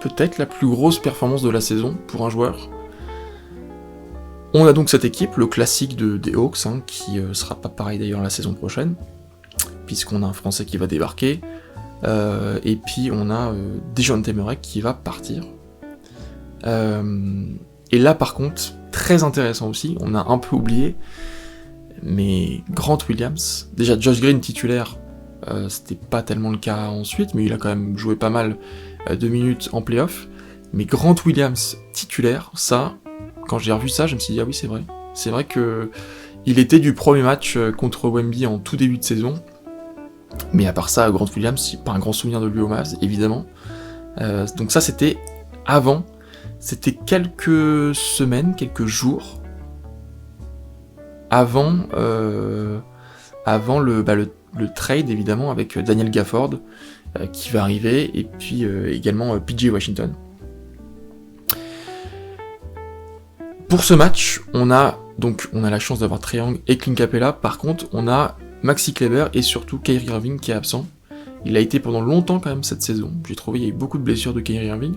A: peut-être la plus grosse performance de la saison pour un joueur. On a donc cette équipe, le classique des Hawks, qui sera pas pareil d'ailleurs la saison prochaine, puisqu'on a un Français qui va débarquer, et puis on a Dejounte Murray qui va partir. Et là par contre, très intéressant aussi, on a un peu oublié, mais Grant Williams, déjà Josh Green titulaire, c'était pas tellement le cas ensuite, mais il a quand même joué pas mal de minutes en play-off, mais Grant Williams titulaire, ça, quand j'ai revu ça, je me suis dit ah oui c'est vrai. C'est vrai que il était du premier match contre Wemby en tout début de saison, mais à part ça, Grant Williams, j'ai pas un grand souvenir de lui au Mavs, évidemment. Donc ça c'était avant, c'était quelques semaines, quelques jours avant le trade évidemment avec Daniel Gafford qui va arriver, et puis également PJ Washington. Pour ce match, on a la chance d'avoir Trae Young et Clint Capella. Par contre, on a Maxi Kleber et surtout Kyrie Irving qui est absent. Il a été pendant longtemps quand même cette saison. J'ai trouvé qu'il y a eu beaucoup de blessures de Kyrie Irving.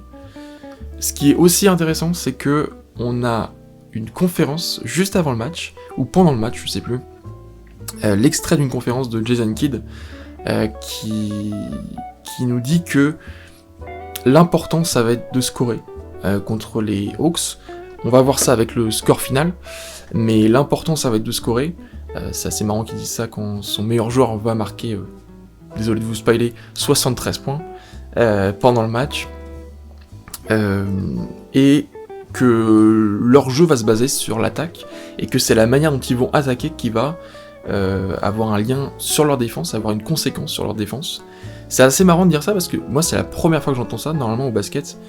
A: Ce qui est aussi intéressant, c'est que on a une conférence juste avant le match, ou pendant le match, je sais plus, l'extrait d'une conférence de Jason Kidd qui nous dit que l'important ça va être de scorer contre les Hawks. On va voir ça avec le score final, mais l'important ça va être de scorer. C'est assez marrant qu'il dise ça quand son meilleur joueur va marquer, désolé de vous spoiler, 73 points pendant le match. Et que leur jeu va se baser sur l'attaque, et que c'est la manière dont ils vont attaquer qui va avoir un lien sur leur défense, avoir une conséquence sur leur défense. C'est assez marrant de dire ça, parce que moi c'est la première fois que j'entends ça. Normalement au basket,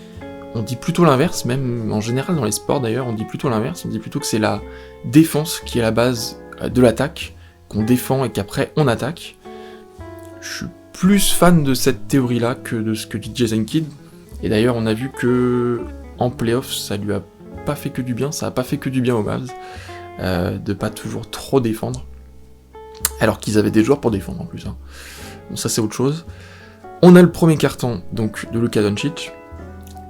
A: on dit plutôt l'inverse, même en général dans les sports d'ailleurs, on dit plutôt l'inverse, on dit plutôt que c'est la défense qui est la base de l'attaque, qu'on défend et qu'après on attaque. Je suis plus fan de cette théorie-là que de ce que dit Jason Kidd, et d'ailleurs on a vu que en playoff ça lui a pas fait que du bien, ça a pas fait que du bien aux Mavs, de pas toujours trop défendre, alors qu'ils avaient des joueurs pour défendre en plus. Bon, ça c'est autre chose. On a le premier carton donc de Luka Doncic,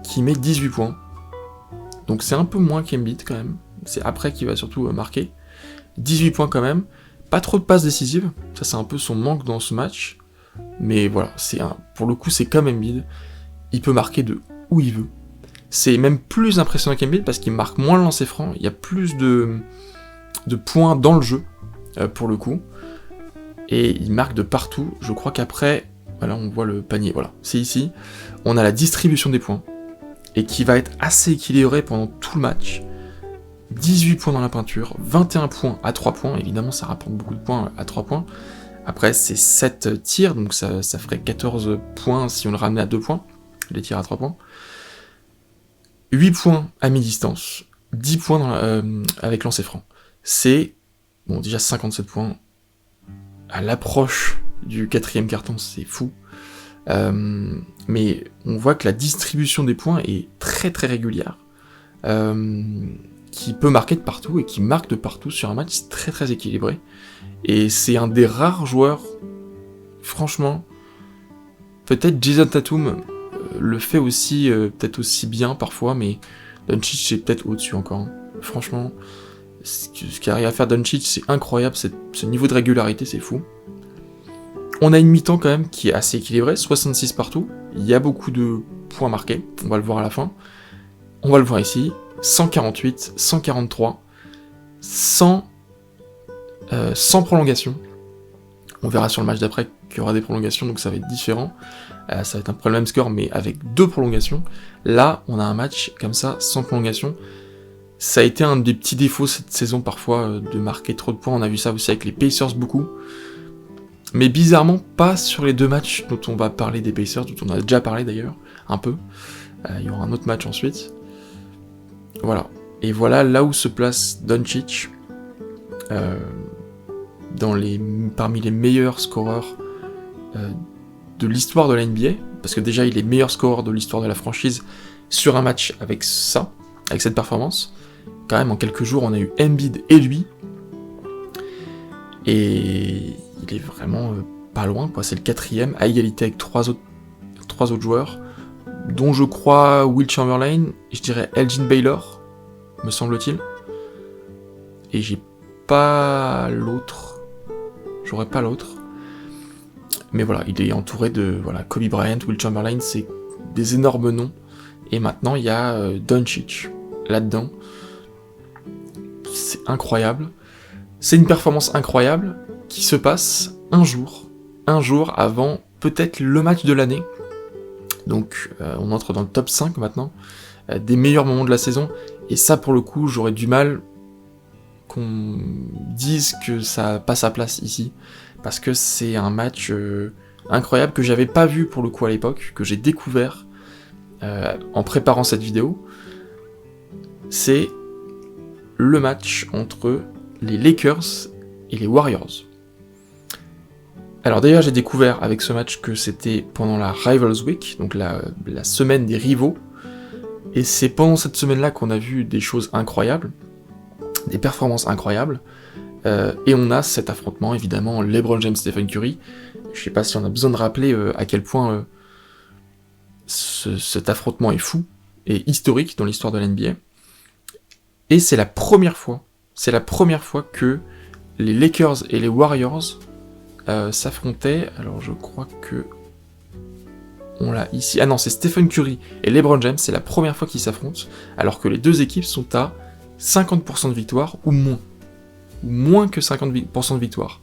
A: qui met 18 points. Donc c'est un peu moins qu'Embiid quand même. C'est après qu'il va surtout marquer. 18 points quand même. Pas trop de passes décisives. Ça c'est un peu son manque dans ce match. Mais voilà, pour le coup c'est comme Embiid. Il peut marquer de où il veut. C'est même plus impressionnant qu'Embiid parce qu'il marque moins le lancer franc. Il y a plus de points dans le jeu pour le coup. Et il marque de partout. Je crois qu'après, voilà, on voit le panier. Voilà, c'est ici. On a la distribution des points, et qui va être assez équilibré pendant tout le match. 18 points dans la peinture, 21 points à 3 points, évidemment ça rapporte beaucoup de points à 3 points. Après c'est 7 tirs, donc ça ferait 14 points si on le ramenait à 2 points, les tirs à 3 points. 8 points à mi-distance, 10 points avec lancer franc. C'est, bon déjà 57 points à l'approche du 4e carton, c'est fou. Mais on voit que la distribution des points est très très régulière, qui peut marquer de partout et qui marque de partout sur un match. C'est très très équilibré, et c'est un des rares joueurs, franchement, peut-être Jason Tatum le fait aussi, peut-être aussi bien parfois, mais Doncic c'est peut-être au-dessus encore. Franchement, ce qu'arrive à faire Doncic c'est incroyable, ce niveau de régularité c'est fou. On a une mi-temps quand même qui est assez équilibrée, 66 partout, il y a beaucoup de points marqués, on va le voir à la fin. On va le voir ici, 148, 143, sans prolongation. On verra sur le match d'après qu'il y aura des prolongations, donc ça va être différent. Ça va être un peu le même score, mais avec 2 prolongations. Là, on a un match comme ça, sans prolongation. Ça a été un des petits défauts cette saison parfois, de marquer trop de points. On a vu ça aussi avec les Pacers beaucoup. Mais bizarrement, pas sur les 2 matchs dont on va parler des Pacers, dont on a déjà parlé d'ailleurs, un peu. Il y aura un autre match ensuite. Voilà. Et voilà là où se place Doncic, parmi les meilleurs scoreurs de l'histoire de la NBA, parce que déjà il est meilleur scoreur de l'histoire de la franchise sur un match avec ça, avec cette performance. Quand même, en quelques jours, on a eu Embiid et lui, et il est vraiment pas loin, quoi. C'est le 4e, à égalité avec trois autres joueurs, dont je crois Will Chamberlain, je dirais Elgin Baylor, me semble-t-il, et j'aurais pas l'autre, mais voilà, il est entouré de Kobe Bryant, Will Chamberlain, c'est des énormes noms, et maintenant il y a Doncic là-dedans. C'est incroyable, c'est une performance incroyable qui se passe un jour avant peut-être le match de l'année. Donc on entre dans le top 5 maintenant, des meilleurs moments de la saison, et ça pour le coup j'aurais du mal qu'on dise que ça n'a pas sa place ici, parce que c'est un match incroyable que j'avais pas vu pour le coup à l'époque, que j'ai découvert en préparant cette vidéo. C'est le match entre les Lakers et les Warriors. Alors d'ailleurs j'ai découvert avec ce match que c'était pendant la Rivals Week, donc la semaine des rivaux, et c'est pendant cette semaine-là qu'on a vu des choses incroyables, des performances incroyables, et on a cet affrontement évidemment LeBron James, Stephen Curry. Je sais pas si on a besoin de rappeler à quel point cet affrontement est fou et historique dans l'histoire de la NBA, et c'est la première fois que les Lakers et les Warriors s'affrontaient. Alors je crois que on l'a ici. Ah non, c'est Stephen Curry et LeBron James, c'est la première fois qu'ils s'affrontent, alors que les deux équipes sont à 50% de victoire ou moins que 50% de victoire.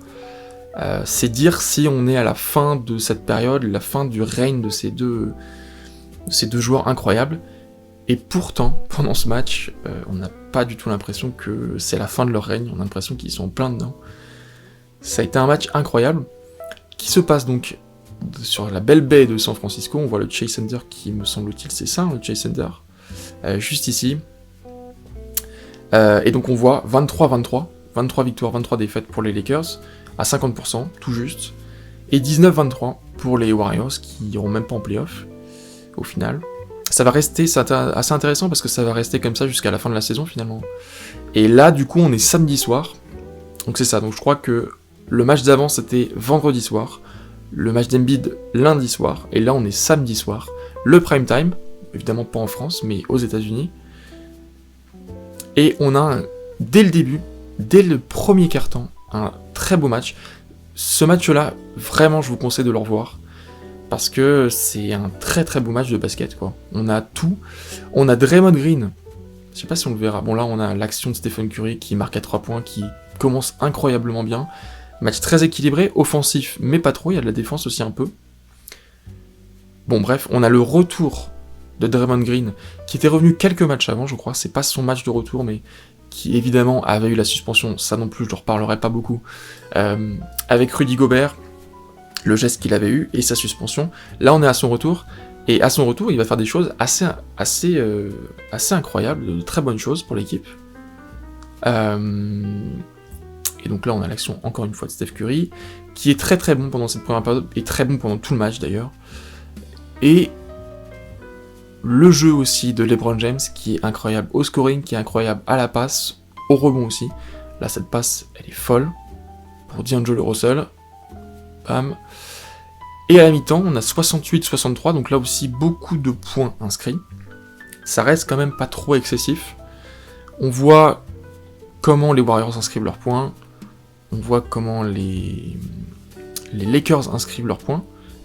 A: C'est dire si on est à la fin de cette période, la fin du règne de ces deux joueurs incroyables. Et pourtant, pendant ce match, on n'a pas du tout l'impression que c'est la fin de leur règne, on a l'impression qu'ils sont en plein dedans. Ça a été un match incroyable, qui se passe donc sur la belle baie de San Francisco. On voit le Chase Center qui, me semble-t-il, c'est ça, le Chase Center, juste ici. Et donc on voit 23-23, 23 victoires, 23 défaites pour les Lakers, à 50%, tout juste, et 19-23 pour les Warriors, qui n'iront même pas en playoff, au final. Ça va rester assez intéressant, parce que ça va rester comme ça jusqu'à la fin de la saison, finalement. Et là, du coup, on est samedi soir, donc c'est ça, donc je crois que le match d'avant, c'était vendredi soir, le match d'Embiid lundi soir, et là, on est samedi soir, le prime time, évidemment pas en France, mais aux États-Unis. Et on a, dès le début, dès le premier quart-temps, un très beau match. Ce match-là, vraiment, je vous conseille de le revoir, parce que c'est un très très beau match de basket, quoi. On a tout. On a Draymond Green, je sais pas si on le verra. Bon, là, on a l'action de Stephen Curry qui marque à 3 points, qui commence incroyablement bien. Match très équilibré, offensif, mais pas trop, il y a de la défense aussi un peu. Bon, bref, on a le retour de Draymond Green, qui était revenu quelques matchs avant, je crois, c'est pas son match de retour, mais qui évidemment avait eu la suspension, ça non plus je ne reparlerai pas beaucoup, avec Rudy Gobert, le geste qu'il avait eu, et sa suspension. Là on est à son retour, et à son retour il va faire des choses assez incroyables, de très bonnes choses pour l'équipe. Et donc là on a l'action encore une fois de Steph Curry, qui est très très bon pendant cette première période, et très bon pendant tout le match d'ailleurs. Et le jeu aussi de LeBron James qui est incroyable au scoring, qui est incroyable à la passe, au rebond aussi. Là cette passe elle est folle pour D'Angelo Russell. Bam. Et à la mi-temps on a 68-63, donc là aussi beaucoup de points inscrits. Ça reste quand même pas trop excessif. On voit comment les Warriors inscrivent leurs points. On voit comment les Lakers inscrivent leurs points.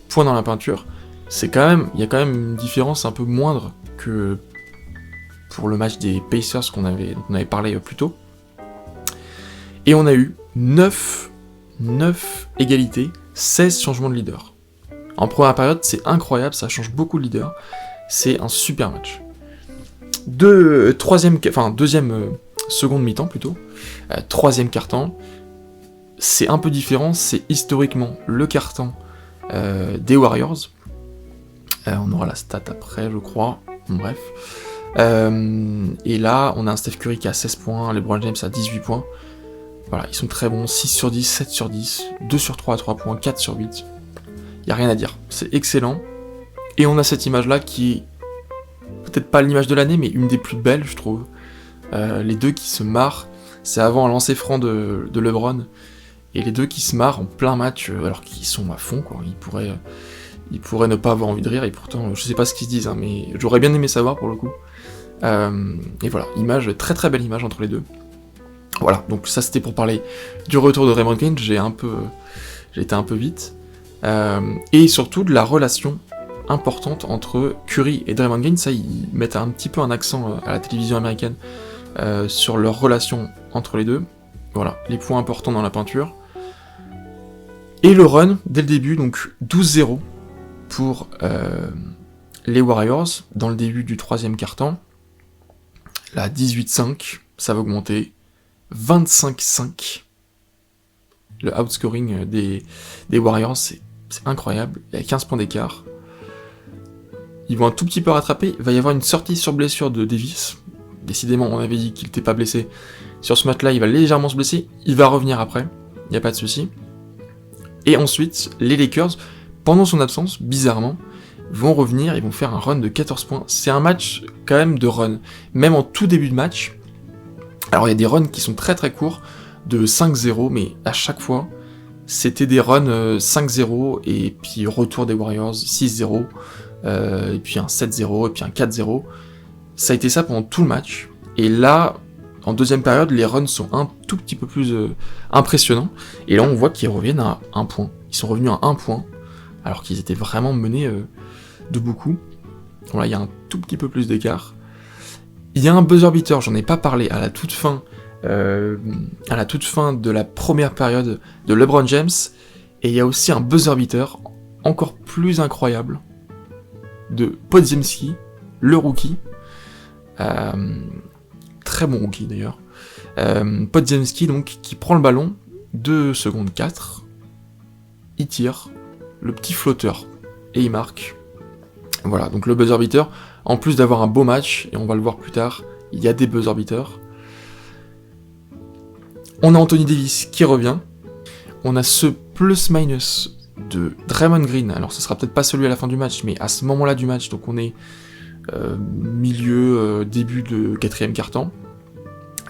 A: Points dans la peinture. Il y a quand même une différence un peu moindre que pour le match des Pacers dont on avait parlé plus tôt. Et on a eu 9 égalités, 16 changements de leader. En première période, c'est incroyable, ça change beaucoup de leader. C'est un super match. Deuxième seconde mi-temps plutôt. Troisième quart-temps. C'est un peu différent, c'est historiquement le quart-temps des Warriors. On aura la stat après, je crois. Bref. Et là, on a un Steph Curry qui a 16 points, LeBron James a 18 points. Voilà, ils sont très bons. 6 sur 10, 7 sur 10, 2 sur 3 à 3 points, 4 sur 8. y a rien à dire. C'est excellent. Et on a cette image-là qui est peut-être pas l'image de l'année, mais une des plus belles, je trouve. Les deux qui se marrent, c'est avant un lancer franc de LeBron, et les deux qui se marrent en plein match, alors qu'ils sont à fond, quoi. Ils pourraient ne pas avoir envie de rire, et pourtant, je sais pas ce qu'ils se disent, hein, mais j'aurais bien aimé savoir pour le coup. Et voilà, très très belle image entre les deux. Voilà, donc ça c'était pour parler du retour de Draymond Green, j'ai été un peu vite. Et surtout de la relation importante entre Curry et Draymond Green, ça ils mettent un petit peu un accent à la télévision américaine sur leur relation entre les deux. Voilà, les points importants dans la peinture. Et le run, dès le début, donc 12-0 pour les Warriors, dans le début du troisième quart-temps. Là, 18-5, ça va augmenter. 25-5. Le outscoring des Warriors, c'est incroyable. Il y a 15 points d'écart. Ils vont un tout petit peu rattraper. Il va y avoir une sortie sur blessure de Davis. Décidément, on avait dit qu'il n'était pas blessé. Sur ce match-là, il va légèrement se blesser. Il va revenir après. Il n'y a pas de souci. Et ensuite, les Lakers, pendant son absence, bizarrement, vont revenir. Ils vont faire un run de 14 points. C'est un match quand même de run. Même en tout début de match. Alors, il y a des runs qui sont très très courts, de 5-0, mais à chaque fois, c'était des runs 5-0, et puis retour des Warriors, 6-0, et puis un 7-0, et puis un 4-0. Ça a été ça pendant tout le match. Et là, en deuxième période, les runs sont un tout petit peu plus impressionnants. Et là, on voit qu'ils reviennent à 1 point. Ils sont revenus à 1 point, alors qu'ils étaient vraiment menés de beaucoup. Voilà, il y a un tout petit peu plus d'écart. Il y a un buzzer beater, j'en ai pas parlé, à la toute fin de la première période de LeBron James. Et il y a aussi un buzzer beater encore plus incroyable de Podziemski, le rookie. Très bon rookie d'ailleurs. Podziemski donc qui prend le ballon, 2 secondes 4, il tire, le petit flotteur, et il marque. Voilà, donc le buzzer beater, en plus d'avoir un beau match, et on va le voir plus tard, il y a des buzzer beaters. On a Anthony Davis qui revient, on a ce plus-minus de Draymond Green, alors ce sera peut-être pas celui à la fin du match, mais à ce moment-là du match, donc on est début de 4ème quart-temps,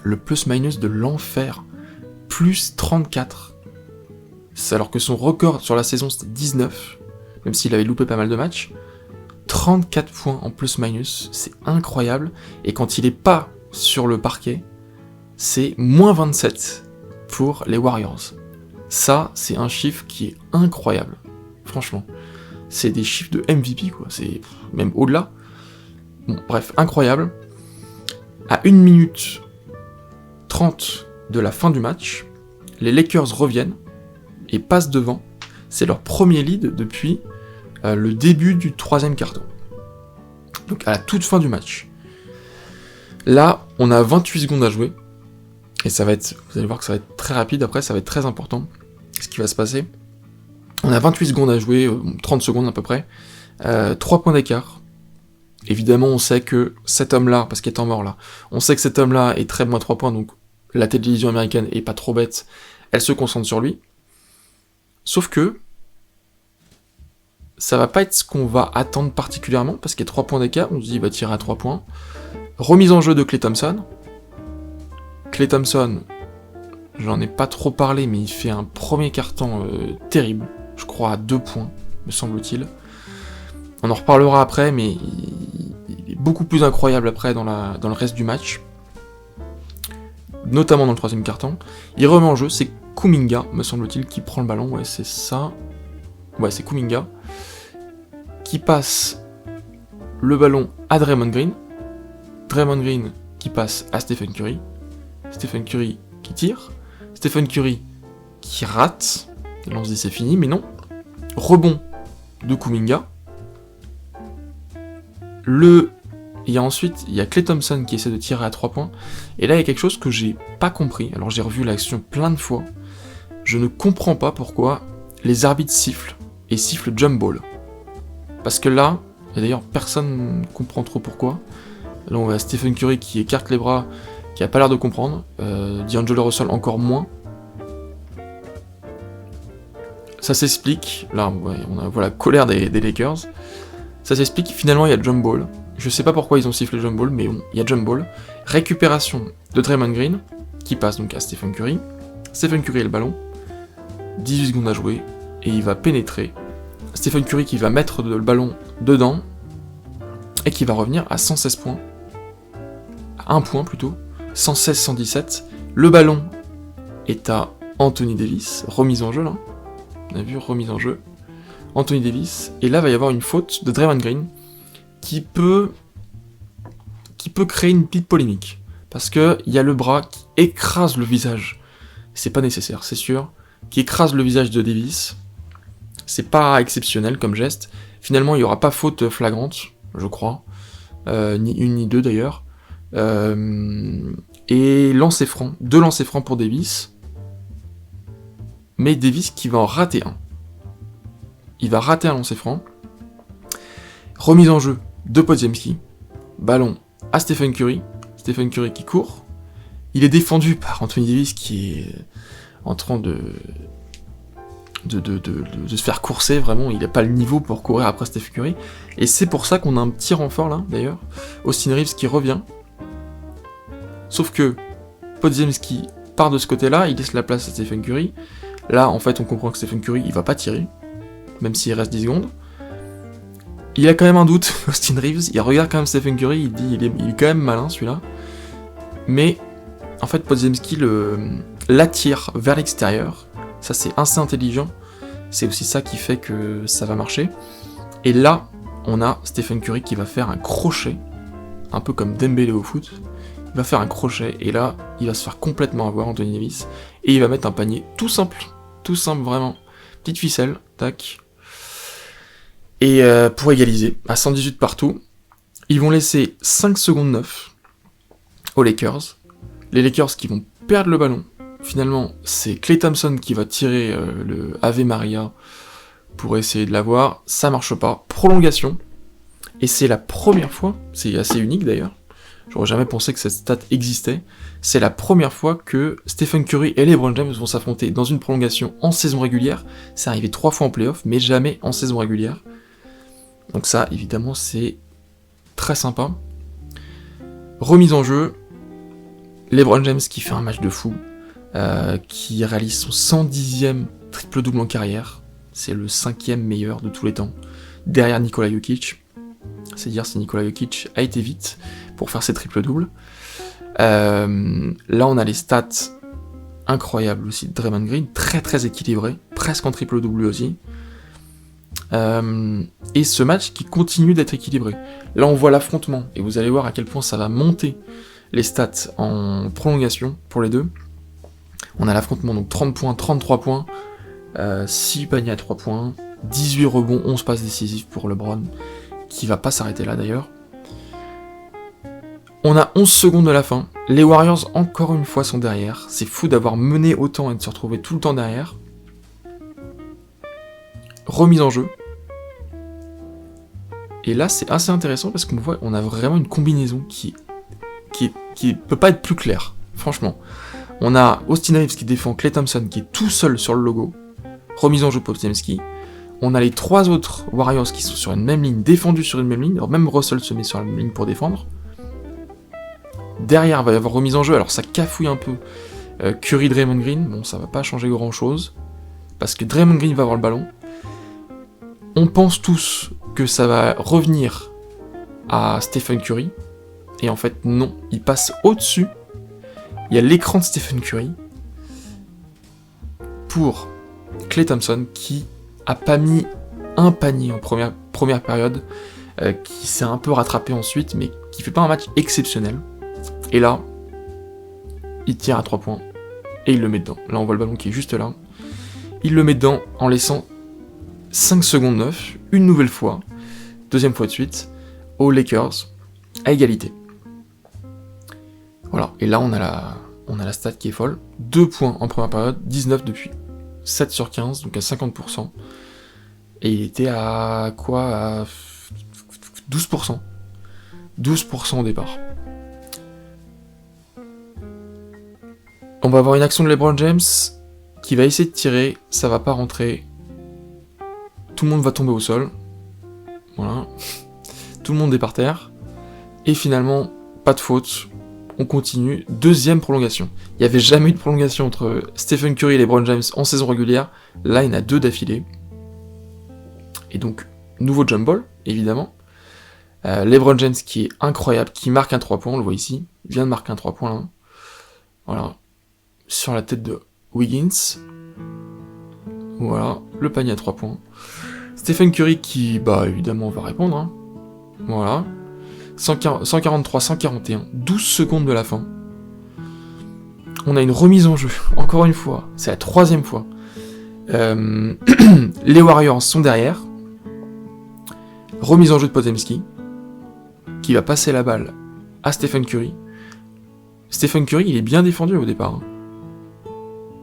A: le plus-minus de l'enfer, plus 34. Alors que son record sur la saison c'était 19, même s'il avait loupé pas mal de matchs. 34 points en plus-minus, c'est incroyable, et quand il est pas sur le parquet, c'est moins 27 pour les Warriors. Ça, c'est un chiffre qui est incroyable, franchement. C'est des chiffres de MVP, quoi, c'est même au-delà. Bon, bref, incroyable. À 1 minute 30 de la fin du match, les Lakers reviennent et passent devant. C'est leur premier lead depuis le début du 3ème quart-temps. Donc à la toute fin du match. Là, on a 28 secondes à jouer. Et ça va être, vous allez voir que ça va être très rapide, après ça va être très important ce qui va se passer. On a 28 secondes à jouer, 30 secondes à peu près. 3 points d'écart. Évidemment, on sait que cet homme-là, parce qu'il est en mort là, on sait que cet homme-là est très bon à 3 points, donc la télévision américaine est pas trop bête, elle se concentre sur lui. Sauf que ça va pas être ce qu'on va attendre particulièrement, parce qu'il y a 3 points d'écart, on se dit il va tirer à 3 points. Remise en jeu de Klay Thompson. Klay Thompson, j'en ai pas trop parlé, mais il fait un premier carton terrible, je crois à 2 points, me semble-t-il. On en reparlera après, mais il est beaucoup plus incroyable après dans le reste du match, notamment dans le 3ème quart-temps. Il remet en jeu, c'est Kuminga, me semble-t-il, qui prend le ballon, ouais c'est ça. Ouais, c'est Kuminga, qui passe le ballon à Draymond Green. Draymond Green qui passe à Stephen Curry. Stephen Curry qui tire. Stephen Curry qui rate. Là on se dit c'est fini, mais non. Rebond de Kuminga. Il y a Klay Thompson qui essaie de tirer à 3 points. Et là il y a quelque chose que j'ai pas compris. Alors j'ai revu l'action plein de fois. Je ne comprends pas pourquoi les arbitres sifflent. Et sifflent jump ball. Parce que là, et d'ailleurs personne ne comprend trop pourquoi. Là on voit Stephen Curry qui écarte les bras, qui a pas l'air de comprendre. D'Angelo Russell encore moins. ça s'explique, là ouais, on a la colère des Lakers, ça s'explique, finalement il y a jump ball, je sais pas pourquoi ils ont sifflé jump ball, mais bon, il y a jump ball, récupération de Draymond Green, qui passe donc à Stephen Curry a le ballon, 18 secondes à jouer, et il va pénétrer, Stephen Curry qui va mettre le ballon dedans, et qui va revenir à 116 points, à 1 point plutôt, 116-117, le ballon est à Anthony Davis, remise en jeu là, on a vu, remise en jeu, Anthony Davis, et là va y avoir une faute de Draymond Green, qui peut créer une petite polémique, parce que il y a le bras qui écrase le visage, c'est pas nécessaire, c'est sûr, qui écrase le visage de Davis, c'est pas exceptionnel comme geste, finalement il y aura pas faute flagrante, je crois, ni une ni deux d'ailleurs, et lancer franc, 2 lancers francs pour Davis, mais Davis qui va en rater un. Il va rater un lancer franc, remise en jeu de Podziemski, ballon à Stephen Curry qui court, il est défendu par Anthony Davis qui est en train de se faire courser, vraiment, il n'a pas le niveau pour courir après Stephen Curry, et c'est pour ça qu'on a un petit renfort là, d'ailleurs, Austin Reeves qui revient, sauf que Podziemski part de ce côté-là, il laisse la place à Stephen Curry, là, en fait, on comprend que Stephen Curry, il va pas tirer, même s'il reste 10 secondes, il a quand même un doute, Austin Reeves, il regarde quand même Stephen Curry, il dit, il est quand même malin, celui-là, mais, en fait, Podziemski l'attire vers l'extérieur, ça c'est assez intelligent, c'est aussi ça qui fait que ça va marcher. Et là, on a Stephen Curry qui va faire un crochet, un peu comme Dembélé au foot, il va faire un crochet, et là, il va se faire complètement avoir, Anthony Davis, et il va mettre un panier tout simple vraiment, petite ficelle, tac, et pour égaliser, à 118 partout, ils vont laisser 5 secondes 9 aux Lakers, les Lakers qui vont perdre le ballon. Finalement, c'est Klay Thompson qui va tirer le Ave Maria pour essayer de l'avoir, ça marche pas, prolongation, et c'est la première fois, c'est assez unique d'ailleurs, j'aurais jamais pensé que cette stat existait, c'est la première fois que Stephen Curry et LeBron James vont s'affronter dans une prolongation en saison régulière, c'est arrivé 3 fois en playoff, mais jamais en saison régulière, donc ça, évidemment, c'est très sympa. Remise en jeu, LeBron James qui fait un match de fou, qui réalise son 110e triple-double en carrière, c'est le 5e meilleur de tous les temps, derrière Nikola Jokic, c'est dire si Nikola Jokic a été vite pour faire ses triple-doubles. Là on a les stats incroyables aussi de Draymond Green, très très équilibré, presque en triple-double lui aussi, et ce match qui continue d'être équilibré. Là on voit l'affrontement, et vous allez voir à quel point ça va monter les stats en prolongation pour les deux. On a l'affrontement, donc 30 points, 33 points, 6 paniers à 3 points, 18 rebonds, 11 passes décisives pour LeBron, qui va pas s'arrêter là d'ailleurs. On a 11 secondes de la fin, les Warriors encore une fois sont derrière, c'est fou d'avoir mené autant et de se retrouver tout le temps derrière. Remise en jeu. Et là c'est assez intéressant parce qu'on voit, on a vraiment une combinaison qui peut pas être plus claire, franchement. On a Austin Reeves qui défend Klay Thompson qui est tout seul sur le logo, remise en jeu Podziemski. On a les 3 autres Warriors qui sont sur une même ligne, défendus sur une même ligne, alors même Russell se met sur la même ligne pour défendre. Derrière, il va y avoir remise en jeu, alors ça cafouille un peu Curry, Draymond Green, bon ça va pas changer grand chose, parce que Draymond Green va avoir le ballon. On pense tous que ça va revenir à Stephen Curry, et en fait non, il passe au-dessus. Il y a l'écran de Stephen Curry pour Klay Thompson qui a pas mis un panier en première période, qui s'est un peu rattrapé ensuite, mais qui fait pas un match exceptionnel. Et là, il tire à 3 points et il le met dedans. Là, on voit le ballon qui est juste là. Il le met dedans en laissant 5 secondes 9, une nouvelle fois, deuxième fois de suite, aux Lakers, à égalité. Voilà, et là on a la stat qui est folle. 2 points en première période, 19 depuis. 7 sur 15, donc à 50%. Et il était à quoi? À 12%. 12% au départ. On va avoir une action de LeBron James qui va essayer de tirer, ça va pas rentrer. tout le monde va tomber au sol. Voilà. Tout le monde est par terre. Et finalement, pas de faute. On continue. Deuxième prolongation. Il n'y avait jamais eu de prolongation entre Stephen Curry et LeBron James en saison régulière. Là, il y en a 2 d'affilée. Et donc, nouveau jump ball, évidemment. LeBron James qui est incroyable, qui marque un 3 points, on le voit ici. Il vient de marquer un 3 points là. Voilà. Sur la tête de Wiggins. Voilà. Le panier à 3 points. Stephen Curry qui, évidemment, va répondre. Hein. Voilà. 143, 141. 12 secondes de la fin. On a une remise en jeu. Encore une fois. C'est la 3e fois. Les Warriors sont derrière. Remise en jeu de Potemski. Qui va passer la balle à Stephen Curry. Stephen Curry, il est bien défendu au départ. Hein.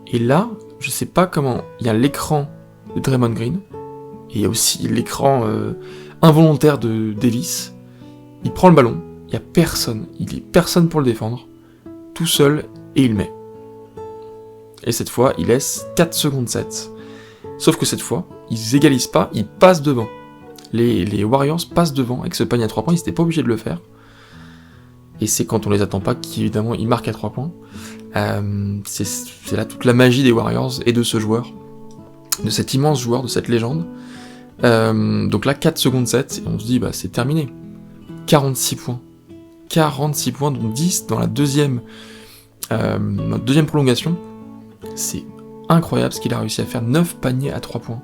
A: Et là, je sais pas comment, il y a l'écran de Draymond Green, et il y a aussi l'écran involontaire de Davis. Il prend le ballon, il y a personne, il est personne pour le défendre, tout seul, et il met. Et cette fois, il laisse 4 secondes 7. Sauf que cette fois, ils égalisent pas, ils passent devant. Les Warriors passent devant avec ce panier à 3 points, ils n'étaient pas obligés de le faire. Et c'est quand on les attend pas qu'évidemment ils marquent à 3 points. C'est là toute la magie des Warriors et de ce joueur, de cet immense joueur, de cette légende. Donc là 4 secondes 7, et on se dit c'est terminé. 46 points. 46 points, dont 10 dans la deuxième prolongation. C'est incroyable ce qu'il a réussi à faire, 9 paniers à 3 points.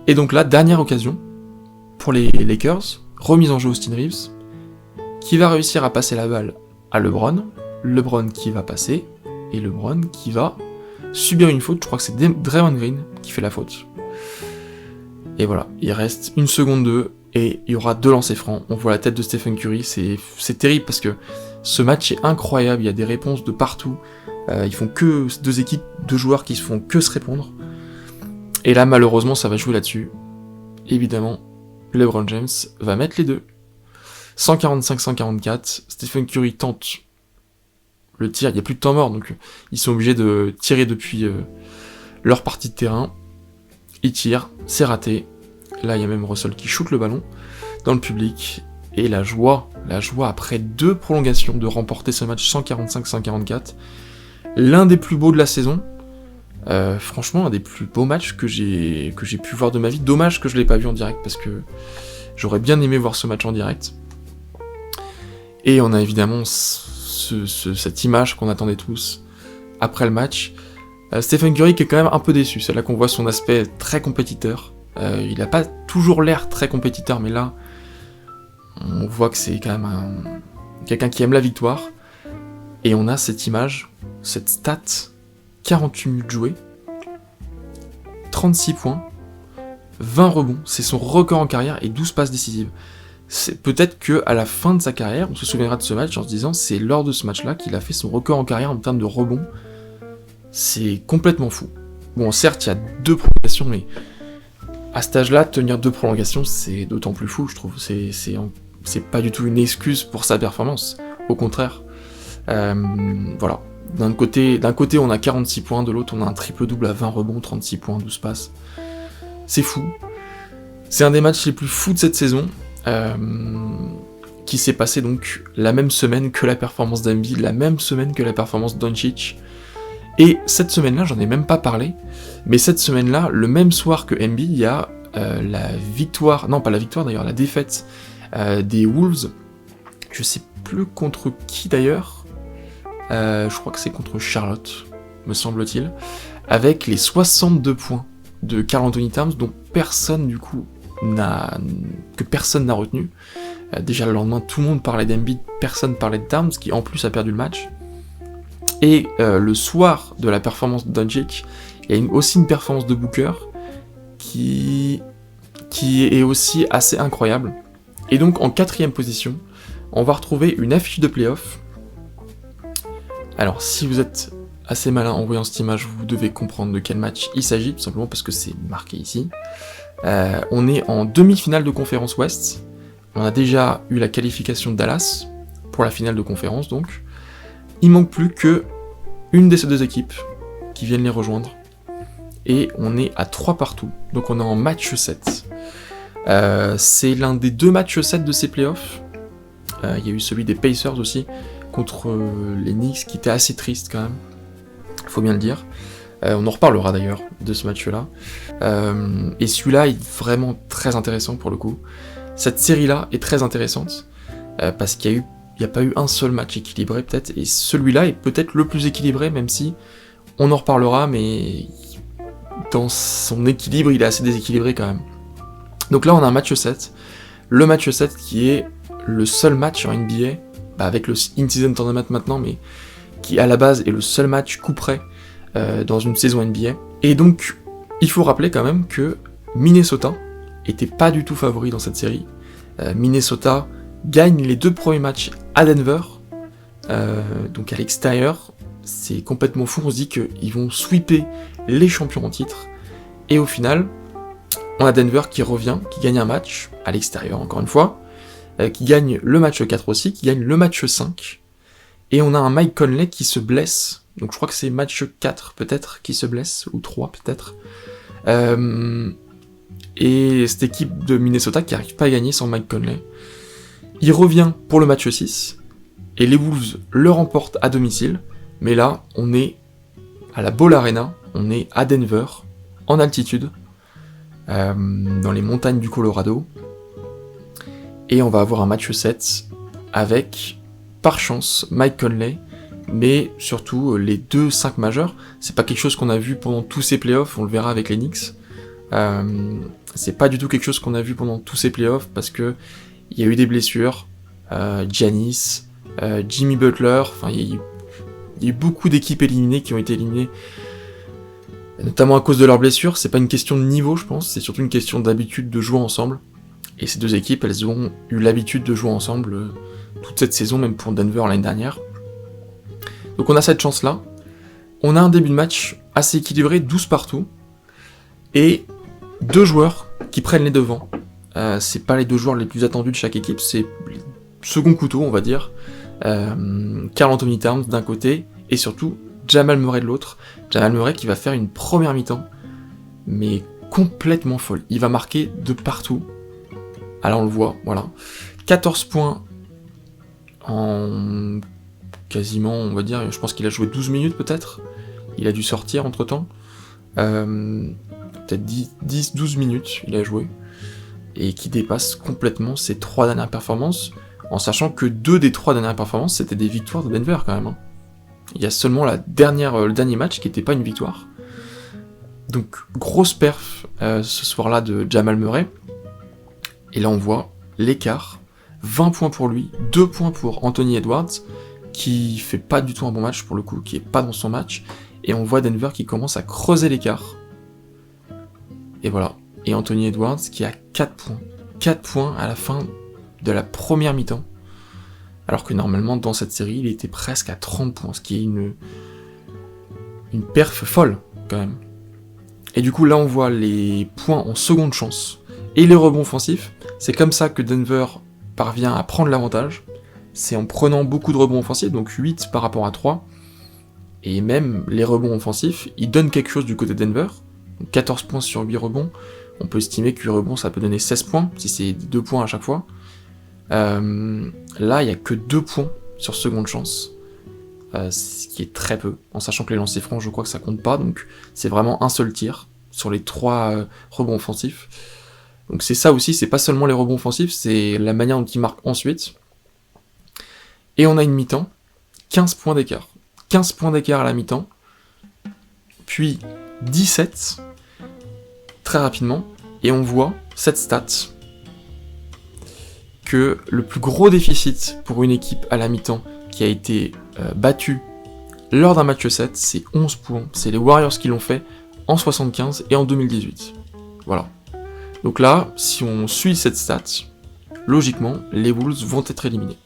A: Et donc là, dernière occasion pour les Lakers, remise en jeu Austin Reeves, qui va réussir à passer la balle à LeBron, LeBron qui va passer, et LeBron qui va subir une faute, je crois que c'est Draymond Green qui fait la faute. Et voilà, il reste 1 seconde 2, et il y aura 2 lancers francs, on voit la tête de Stephen Curry, c'est terrible parce que ce match est incroyable, il y a des réponses de partout, ils font que 2 équipes, 2 joueurs qui se font que se répondre, et là malheureusement ça va jouer là-dessus, évidemment, LeBron James va mettre les 2. 145-144, Stephen Curry tente le tir, il n'y a plus de temps mort, donc ils sont obligés de tirer depuis leur partie de terrain. Ils tirent, c'est raté. Là, il y a même Russell qui shoot le ballon dans le public. Et la joie après 2 prolongations de remporter ce match 145-144. L'un des plus beaux de la saison. Franchement, un des plus beaux matchs que j'ai pu voir de ma vie. Dommage que je ne l'ai pas vu en direct parce que j'aurais bien aimé voir ce match en direct. Et on a évidemment cette image qu'on attendait tous après le match. Stephen Curry qui est quand même un peu déçu, c'est là qu'on voit son aspect très compétiteur. Il n'a pas toujours l'air très compétiteur, mais là, on voit que c'est quand même quelqu'un qui aime la victoire. Et on a cette image, cette stat, 48 minutes jouées, 36 points, 20 rebonds, c'est son record en carrière et 12 passes décisives. C'est peut-être qu'à la fin de sa carrière, on se souviendra de ce match en se disant c'est lors de ce match-là qu'il a fait son record en carrière en termes de rebonds. C'est complètement fou. Bon, certes, il y a 2 prolongations, mais à cet âge-là, tenir 2 prolongations, c'est d'autant plus fou, je trouve. C'est pas du tout une excuse pour sa performance. Au contraire. Voilà. D'un côté, on a 46 points, de l'autre, on a un triple-double à 20 rebonds, 36 points, 12 passes. C'est fou. C'est un des matchs les plus fous de cette saison. Qui s'est passé donc la même semaine que la performance d'Embiid, la même semaine que la performance de Doncic. Et cette semaine-là, j'en ai même pas parlé, mais cette semaine-là, le même soir que Embiid, il y a la victoire, non pas la victoire d'ailleurs, la défaite des Wolves, je sais plus contre qui d'ailleurs, je crois que c'est contre Charlotte, me semble-t-il, avec les 62 points de Karl Anthony Towns, dont personne du coup n'a retenu. Déjà le lendemain, tout le monde parlait d'Embiid, personne parlait de Towns, qui en plus a perdu le match. Et le soir de la performance de Doncic, il y a aussi une performance de Booker qui est aussi assez incroyable. Et donc en 4ème position, on va retrouver une affiche de playoff. Alors si vous êtes assez malin en voyant cette image, vous devez comprendre de quel match il s'agit, tout simplement parce que c'est marqué ici. On est en demi-finale de conférence Ouest. On a déjà eu la qualification de Dallas pour la finale de conférence, donc. Il manque plus que une de ces 2 équipes qui viennent les rejoindre. et on est à 3 partout, donc on est en match 7. C'est l'un des 2 matchs 7 de ces playoffs. Il y a eu celui des Pacers aussi, contre les Knicks, qui était assez triste quand même, faut bien le dire. On en reparlera d'ailleurs de ce match-là. Et celui-là est vraiment très intéressant pour le coup. Cette série-là est très intéressante, parce qu'il n'y a pas eu un seul match équilibré peut-être, et celui-là est peut-être le plus équilibré, même si on en reparlera, mais dans son équilibre, il est assez déséquilibré quand même. Donc là, on a un match 7. Le match 7 qui est le seul match en NBA, avec le In-Season Tournament maintenant, mais qui à la base est le seul match coup près dans une saison NBA. Et donc, il faut rappeler quand même que Minnesota était pas du tout favori dans cette série. Minnesota gagne les 2 premiers matchs à Denver, donc à l'extérieur. C'est complètement fou, on se dit qu'ils vont sweeper les champions en titre. Et au final, on a Denver qui revient, qui gagne un match, à l'extérieur encore une fois, qui gagne le match 4 aussi, qui gagne le match 5, et on a un Mike Conley qui se blesse, donc je crois que c'est match 4 peut-être qui se blesse, ou 3 peut-être, et cette équipe de Minnesota qui n'arrive pas à gagner sans Mike Conley. Il revient pour le match 6, et les Wolves le remportent à domicile, mais là, on est à la Ball Arena, on est à Denver, en altitude, dans les montagnes du Colorado, et on va avoir un match 7 avec, par chance, Mike Conley, mais surtout les 2 5 majeurs. C'est pas quelque chose qu'on a vu pendant tous ces playoffs, on le verra avec les Knicks. C'est pas du tout quelque chose qu'on a vu pendant tous ces playoffs, parce que il y a eu des blessures, Giannis, Jimmy Butler, enfin il y a eu beaucoup d'équipes éliminées qui ont été éliminées, notamment à cause de leurs blessures. C'est pas une question de niveau, je pense, c'est surtout une question d'habitude de jouer ensemble. Et ces 2 équipes, elles ont eu l'habitude de jouer ensemble toute cette saison, même pour Denver l'année dernière. Donc on a cette chance-là. On a un début de match assez équilibré, 12 partout, et 2 joueurs qui prennent les devants. C'est pas les 2 joueurs les plus attendus de chaque équipe, c'est les second couteau, on va dire. Karl Anthony Towns d'un côté, et surtout Jamal Murray de l'autre. Jamal Murray qui va faire une première mi-temps, mais complètement folle. Il va marquer de partout. Alors on le voit, voilà. 14 points en quasiment, on va dire, je pense qu'il a joué 12 minutes peut-être. Il a dû sortir entre-temps. Peut-être 10-12 minutes il a joué. Et qui dépasse complètement ses 3 dernières performances, en sachant que 2 des 3 dernières performances, c'était des victoires de Denver quand même. Il y a seulement le dernier match qui n'était pas une victoire. Donc, grosse perf ce soir-là de Jamal Murray. Et là, on voit l'écart. 20 points pour lui, 2 points pour Anthony Edwards, qui fait pas du tout un bon match pour le coup, qui est pas dans son match. Et on voit Denver qui commence à creuser l'écart. Et voilà. Et Anthony Edwards qui a 4 points. 4 points à la fin de la première mi-temps. Alors que normalement, dans cette série, il était presque à 30 points, ce qui est une perf folle, quand même. Et du coup, là, on voit les points en seconde chance et les rebonds offensifs. C'est comme ça que Denver parvient à prendre l'avantage. C'est en prenant beaucoup de rebonds offensifs, donc 8 par rapport à 3. Et même les rebonds offensifs, ils donnent quelque chose du côté de Denver. Donc 14 points sur 8 rebonds. On peut estimer que 8 rebonds, ça peut donner 16 points, si c'est 2 points à chaque fois. Là, il n'y a que 2 points sur seconde chance. Ce qui est très peu, en sachant que les lancers francs, je crois que ça compte pas, donc c'est vraiment un seul tir sur les 3 rebonds offensifs. Donc c'est ça aussi, c'est pas seulement les rebonds offensifs, c'est la manière dont ils marquent ensuite. Et on a une mi-temps, 15 points d'écart. 15 points d'écart à la mi-temps, puis 17, très rapidement, et on voit cette stat, que le plus gros déficit pour une équipe à la mi-temps qui a été battue lors d'un match 7, c'est 11 points. C'est les Warriors qui l'ont fait en 75 et en 2018. Voilà. Donc là, si on suit cette stat, logiquement, les Wolves vont être éliminés.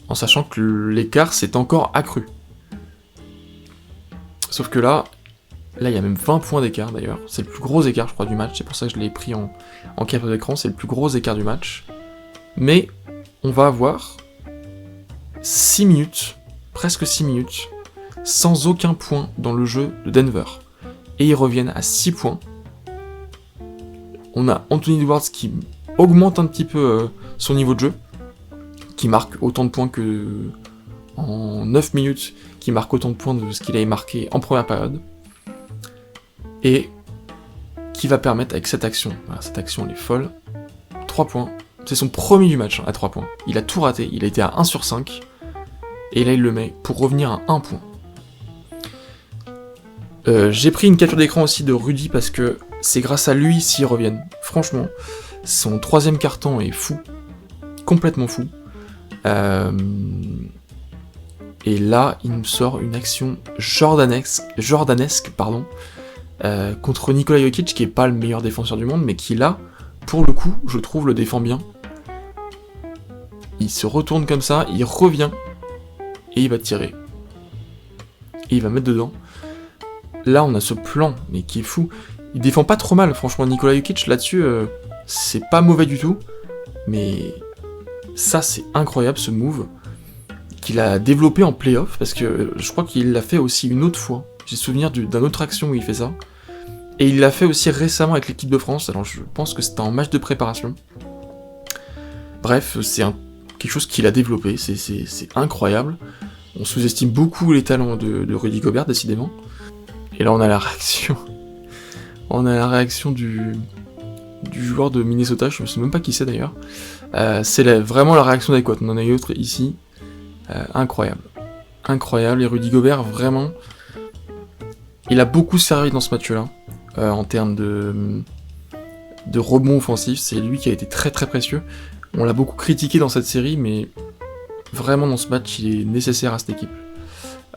A: En sachant que l'écart s'est encore accru. Sauf que là, il y a même 20 points d'écart d'ailleurs. C'est le plus gros écart, je crois, du match. C'est pour ça que je l'ai pris en capture d'écran. C'est le plus gros écart du match. Mais on va avoir 6 minutes, presque 6 minutes, sans aucun point dans le jeu de Denver. et ils reviennent à 6 points. On a Anthony Edwards qui augmente un petit peu son niveau de jeu, qui marque autant de points que en 9 minutes, qui marque autant de points de ce qu'il avait marqué en première période, et qui va permettre avec cette action, voilà, cette action elle est folle, 3 points, c'est son premier du match à 3 points, il a tout raté, il a été à 1 sur 5, et là il le met pour revenir à 1 point. J'ai pris une capture d'écran aussi de Rudy parce que c'est grâce à lui s'ils reviennent. Franchement, son 3ème carton est fou, complètement fou. Et là, il me sort une action jordanesque, contre Nikola Jokic, qui est pas le meilleur défenseur du monde, mais qui là, pour le coup, je trouve le défend bien. Il se retourne comme ça, il revient, et il va tirer. Et il va mettre dedans. Là, on a ce plan, mais qui est fou. Il défend pas trop mal, franchement, Nikola Jokic, là-dessus, c'est pas mauvais du tout. Mais ça, c'est incroyable, ce move, qu'il a développé en playoff, parce que je crois qu'il l'a fait aussi une autre fois. J'ai souvenir d'une autre action où il fait ça. Et il l'a fait aussi récemment avec l'équipe de France, alors je pense que c'était en match de préparation. Bref, c'est quelque chose qu'il a développé, c'est incroyable. On sous-estime beaucoup les talents de Rudy Gobert, décidément. Et là, on a la réaction. On a la réaction du joueur de Minnesota, je ne sais même pas qui c'est d'ailleurs. C'est vraiment la réaction adéquate. On en a eu autre ici. Incroyable. Incroyable. Et Rudy Gobert, vraiment, il a beaucoup servi dans ce match-là. En termes de rebond offensif. C'est lui qui a été très très précieux. On l'a beaucoup critiqué dans cette série, mais vraiment dans ce match, il est nécessaire à cette équipe.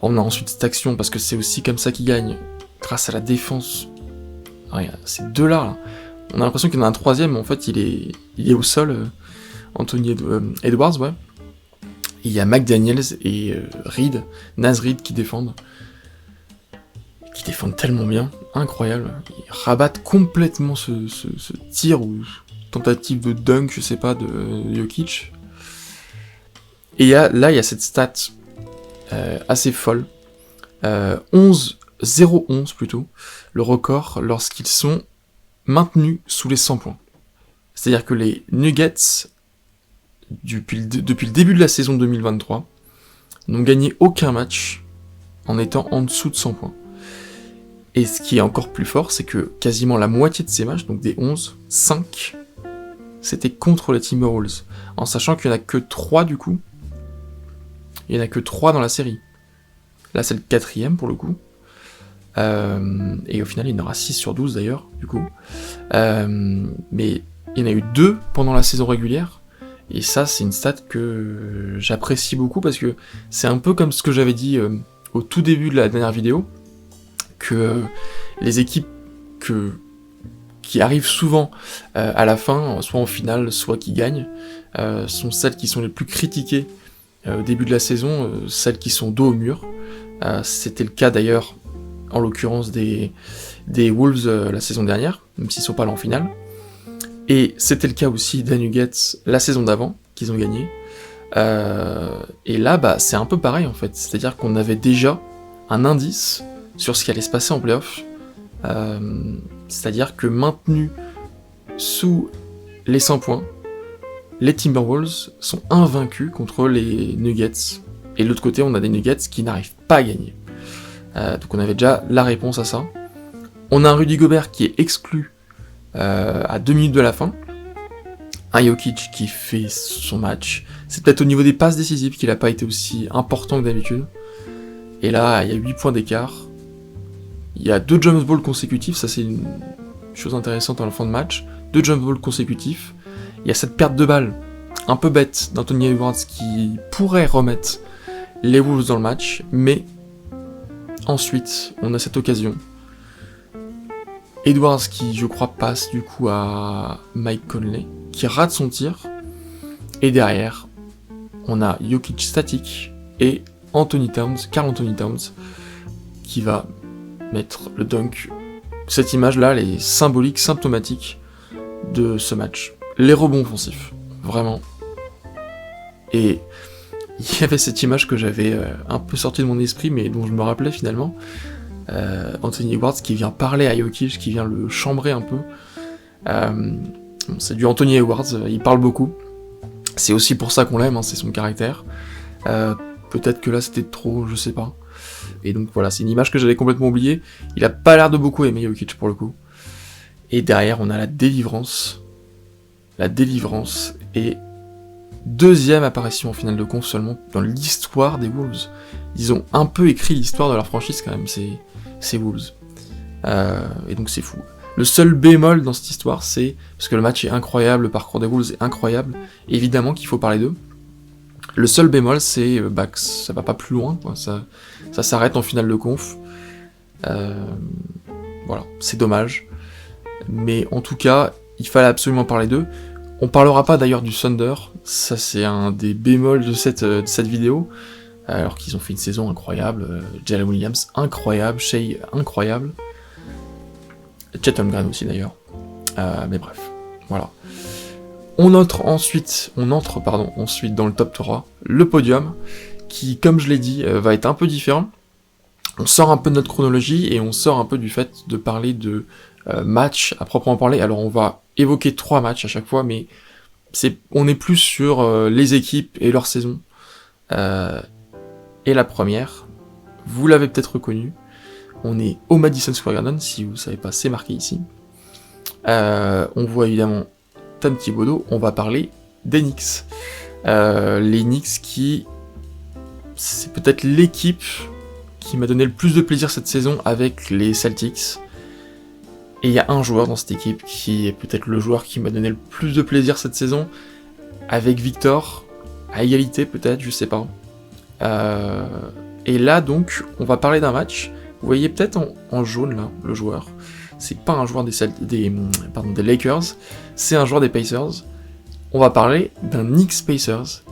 A: On a ensuite cette action, parce que c'est aussi comme ça qu'il gagne, grâce à la défense. Ouais, ces deux-là, là. On a l'impression qu'il y en a un troisième, mais en fait il est au sol, Anthony Edwards, ouais. Et il y a McDaniels et Naz Reid qui défendent tellement bien, incroyable. Ils rabattent complètement ce tir ou tentative de dunk, je sais pas, de Jokic. Et il y a cette stat assez folle, 0-11 plutôt, le record lorsqu'ils sont maintenus sous les 100 points. C'est-à-dire que les Nuggets, depuis le début de la saison 2023, n'ont gagné aucun match en étant en dessous de 100 points. Et ce qui est encore plus fort, c'est que quasiment la moitié de ces matchs, donc des 11, 5, c'était contre les Timberwolves. En sachant qu'il n'y en a que 3 du coup. Il n'y en a que 3 dans la série. Là, c'est le 4ème pour le coup. Et au final, il y en aura 6 sur 12 d'ailleurs, du coup. Mais il y en a eu 2 pendant la saison régulière. Et ça, c'est une stat que j'apprécie beaucoup parce que c'est un peu comme ce que j'avais dit au tout début de la dernière vidéo, que les équipes qui arrivent souvent à la fin, soit en finale, soit qui gagnent, sont celles qui sont les plus critiquées au début de la saison, celles qui sont dos au mur. C'était le cas d'ailleurs, en l'occurrence des Wolves la saison dernière, même s'ils ne sont pas allés en finale. Et c'était le cas aussi des Nuggets la saison d'avant, qu'ils ont gagné. Et là, c'est un peu pareil en fait, c'est-à-dire qu'on avait déjà un indice sur ce qui allait se passer en playoff. C'est-à-dire que maintenus sous les 100 points, les Timberwolves sont invaincus contre les Nuggets. Et de l'autre côté, on a des Nuggets qui n'arrivent pas à gagner. Donc on avait déjà la réponse à ça. On a un Rudy Gobert qui est exclu à 2 minutes de la fin. Un Jokic qui fait son match. C'est peut-être au niveau des passes décisives qu'il n'a pas été aussi important que d'habitude. Et là, il y a 8 points d'écart. Il y a 2 jump balls consécutifs, ça c'est une chose intéressante à la fin de match. 2 jump balls consécutifs. Il y a cette perte de balle un peu bête d'Anthony Edwards qui pourrait remettre les Wolves dans le match, mais ensuite on a cette occasion. Edwards qui, je crois, passe du coup à Mike Conley, qui rate son tir, et derrière on a Jokic statique et Karl Anthony Towns qui va mettre le dunk. Cette image-là, elle est symbolique, symptomatique de ce match. Les rebonds offensifs, vraiment. Et il y avait cette image que j'avais un peu sortie de mon esprit, mais dont je me rappelais finalement. Anthony Edwards qui vient parler à Jokic, qui vient le chambrer un peu. C'est du Anthony Edwards, il parle beaucoup. C'est aussi pour ça qu'on l'aime, hein, c'est son caractère. Peut-être que là c'était trop, je sais pas. Et donc voilà, c'est une image que j'avais complètement oubliée. Il a pas l'air de beaucoup aimer Jokic pour le coup. Et derrière, on a la délivrance. La délivrance et deuxième apparition en finale de conf seulement dans l'histoire des Wolves. Ils ont un peu écrit l'histoire de leur franchise quand même, c'est Wolves. Et donc c'est fou. Le seul bémol dans cette histoire, c'est parce que le match est incroyable, le parcours des Wolves est incroyable, évidemment qu'il faut parler d'eux. Le seul bémol, c'est que ça va pas plus loin, quoi. Ça s'arrête en finale de conf. Voilà, c'est dommage. Mais en tout cas, il fallait absolument parler d'eux. On parlera pas d'ailleurs du Thunder, ça c'est un des bémols de cette vidéo, alors qu'ils ont fait une saison incroyable, Jalen Williams incroyable, Shai incroyable, Chet Holmgren aussi d'ailleurs, mais bref, voilà. On entre ensuite dans le top 3, le podium, qui comme je l'ai dit, va être un peu différent. On sort un peu de notre chronologie et on sort un peu du fait de parler de match à proprement parler. Alors on va évoquer 3 matchs à chaque fois, mais on est plus sur les équipes et leur saison. Et la première, vous l'avez peut-être reconnu, on est au Madison Square Garden, si vous ne savez pas, c'est marqué ici. On voit évidemment Tom Thibodeau, on va parler des Knicks. Les Knicks c'est peut-être l'équipe qui m'a donné le plus de plaisir cette saison avec les Celtics. Et il y a un joueur dans cette équipe qui est peut-être le joueur qui m'a donné le plus de plaisir cette saison, avec Victor, à égalité peut-être, je sais pas. Et là donc, on va parler d'un match, vous voyez peut-être en jaune là, le joueur. C'est pas un joueur des Lakers, c'est un joueur des Pacers. On va parler d'un Knicks Pacers.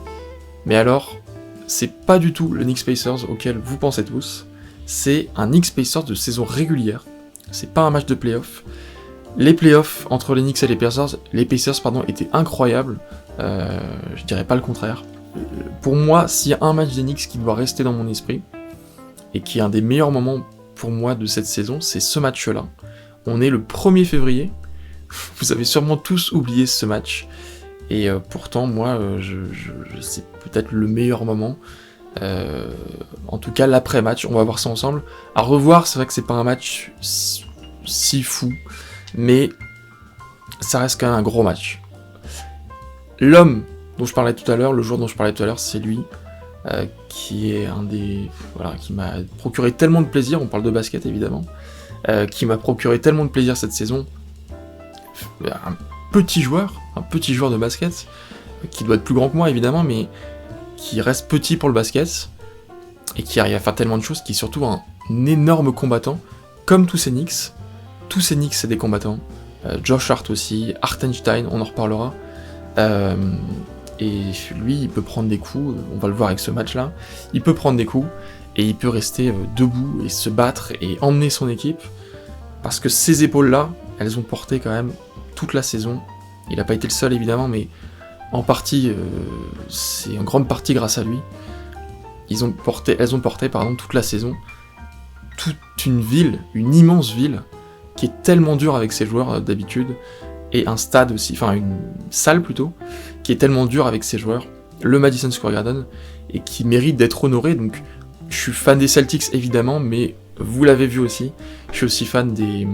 A: Mais alors, c'est pas du tout le Knicks Pacers auquel vous pensez tous, c'est un Knicks Pacers de saison régulière. C'est pas un match de playoff. Les playoffs entre les Knicks et les Pacers étaient incroyables. Je dirais pas le contraire. Pour moi, s'il y a un match des Knicks qui doit rester dans mon esprit, et qui est un des meilleurs moments pour moi de cette saison, c'est ce match-là. On est le 1er février. Vous avez sûrement tous oublié ce match. Et pourtant, moi, c'est peut-être le meilleur moment. En tout cas, l'après-match, on va voir ça ensemble. À revoir, c'est vrai que c'est pas un match si fou, mais ça reste quand même un gros match. L'homme dont je parlais tout à l'heure, le joueur dont je parlais tout à l'heure, c'est lui, qui est qui m'a procuré tellement de plaisir, on parle de basket évidemment, qui m'a procuré tellement de plaisir cette saison. Un petit joueur de basket, qui doit être plus grand que moi évidemment, mais qui reste petit pour le basket, et qui arrive à faire tellement de choses, qui est surtout un énorme combattant, comme tous ces Knicks. Tous ces Knicks, c'est des combattants. Josh Hart aussi, Hartenstein, on en reparlera. Et lui, il peut prendre des coups, on va le voir avec ce match-là, il peut prendre des coups, et il peut rester debout, et se battre, et emmener son équipe, parce que ces épaules-là, elles ont porté quand même toute la saison. Il n'a pas été le seul évidemment, mais en partie, c'est en grande partie grâce à lui. Elles ont porté toute la saison. Toute une ville, une immense ville, qui est tellement dure avec ses joueurs d'habitude, et un stade aussi, enfin une salle plutôt, qui est tellement dure avec ses joueurs, le Madison Square Garden, et qui mérite d'être honoré. Donc je suis fan des Celtics évidemment, mais vous l'avez vu aussi, je suis aussi fan des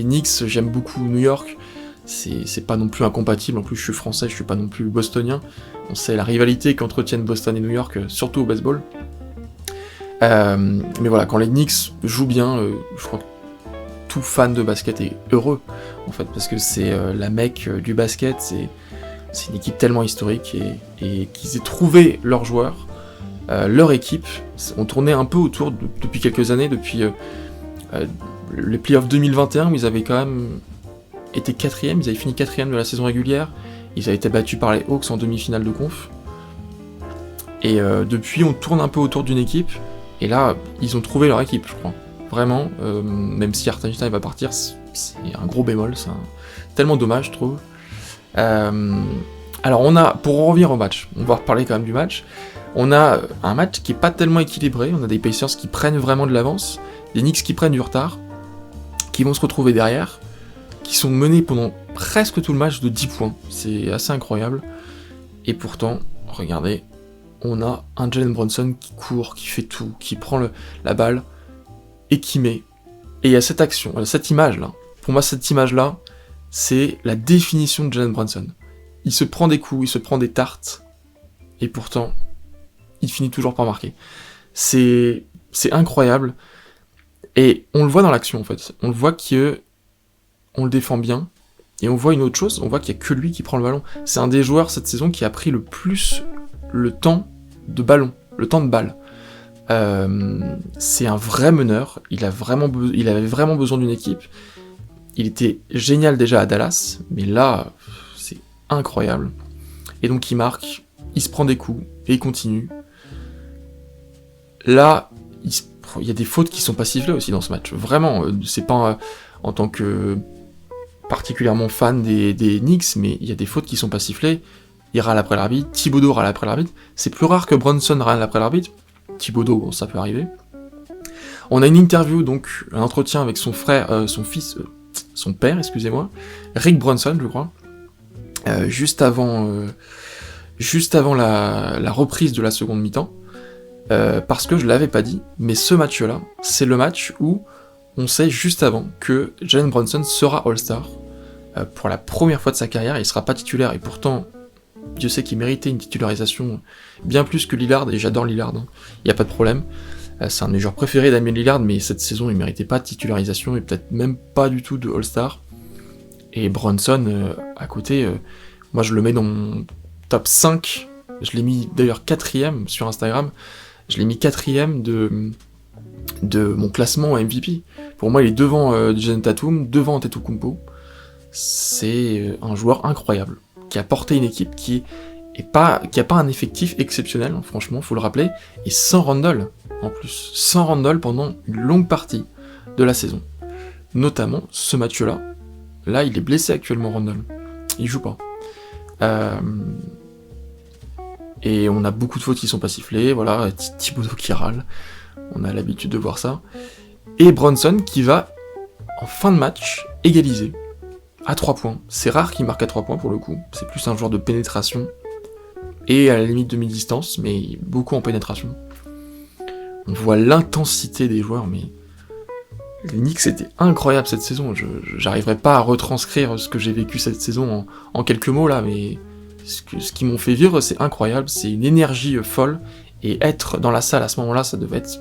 A: Knicks, j'aime beaucoup New York. C'est pas non plus incompatible, en plus je suis français, je suis pas non plus bostonien. On sait la rivalité qu'entretiennent Boston et New York, surtout au baseball. Mais voilà, quand les Knicks jouent bien, je crois que tout fan de basket est heureux, en fait, parce que c'est la mecque du basket, c'est une équipe tellement historique, et qu'ils aient trouvé leurs joueurs, leur équipe, on tournait un peu autour, depuis quelques années, depuis les playoffs 2021, où ils avaient quand même été 4ème, ils avaient fini 4ème de la saison régulière, ils avaient été battus par les Hawks en demi-finale de conf, et depuis on tourne un peu autour d'une équipe, et là ils ont trouvé leur équipe, je crois, vraiment, même si Hartenstein va partir, c'est un gros bémol, c'est tellement dommage je trouve. Alors pour en revenir au match, on va reparler quand même du match, on a un match qui est pas tellement équilibré, on a des Pacers qui prennent vraiment de l'avance, Les Knicks qui prennent du retard, qui vont se retrouver derrière, qui sont menés pendant presque tout le match de 10 points. C'est assez incroyable. Et pourtant, regardez, on a un Jalen Brunson qui court, qui fait tout, qui prend la balle et qui met. Et il y a cette action, cette image-là. Pour moi, cette image-là, c'est la définition de Jalen Brunson. Il se prend des coups, il se prend des tartes, et pourtant, il finit toujours par marquer. C'est incroyable. Et on le voit dans l'action, en fait. On le voit qu'on le défend bien, et on voit une autre chose, on voit qu'il n'y a que lui qui prend le ballon. C'est un des joueurs cette saison qui a pris le plus le temps de ballon, le temps de balle. C'est un vrai meneur, il avait vraiment besoin d'une équipe. Il était génial déjà à Dallas, mais là, c'est incroyable. Et donc il marque, il se prend des coups, et il continue. Là, il y a des fautes qui sont pas sifflées aussi dans ce match. Vraiment, c'est pas en tant que particulièrement fan des Knicks, mais il y a des fautes qui sont pas sifflées. Il râle après l'arbitre, Thibodeau râle après l'arbitre. C'est plus rare que Brunson râle après l'arbitre. Thibodeau, bon, ça peut arriver. On a une interview, donc un entretien avec son frère, son père, excusez-moi, Rick Brunson, je crois, juste avant la reprise de la seconde mi-temps, parce que je l'avais pas dit, mais ce match-là, c'est le match où on sait juste avant que Jalen Brunson sera All-Star pour la première fois de sa carrière. Il sera pas titulaire, et pourtant, Dieu sait qu'il méritait une titularisation bien plus que Lillard, et j'adore Lillard, hein. Y a pas de problème. C'est un des joueurs préférés d'Damian Lillard, mais cette saison, il méritait pas de titularisation, et peut-être même pas du tout de All-Star. Et Brunson, à côté, moi je le mets dans mon top 5, je l'ai mis d'ailleurs 4ème sur Instagram, je l'ai mis 4ème de mon classement MVP. Pour moi, il est devant Jason Tatum, devant Antetokounmpo. C'est un joueur incroyable, qui a porté une équipe qui a pas un effectif exceptionnel, hein, franchement, faut le rappeler, et sans Randle, en plus, sans Randle pendant une longue partie de la saison. Notamment ce match-là. Là, il est blessé actuellement, Randle. Il joue pas. Et on a beaucoup de fautes qui sont pas sifflées, voilà, Thibodeau qui râle. On a l'habitude de voir ça. Et Brunson qui va, en fin de match, égaliser à 3 points. C'est rare qu'il marque à 3 points pour le coup. C'est plus un joueur de pénétration et à la limite de mi-distance, mais beaucoup en pénétration. On voit l'intensité des joueurs, mais les Knicks, c'était incroyable cette saison. J'arriverai pas à retranscrire ce que j'ai vécu cette saison en quelques mots là, mais ce qu'ils m'ont fait vivre, c'est incroyable. C'est une énergie folle, et être dans la salle à ce moment-là, ça devait être...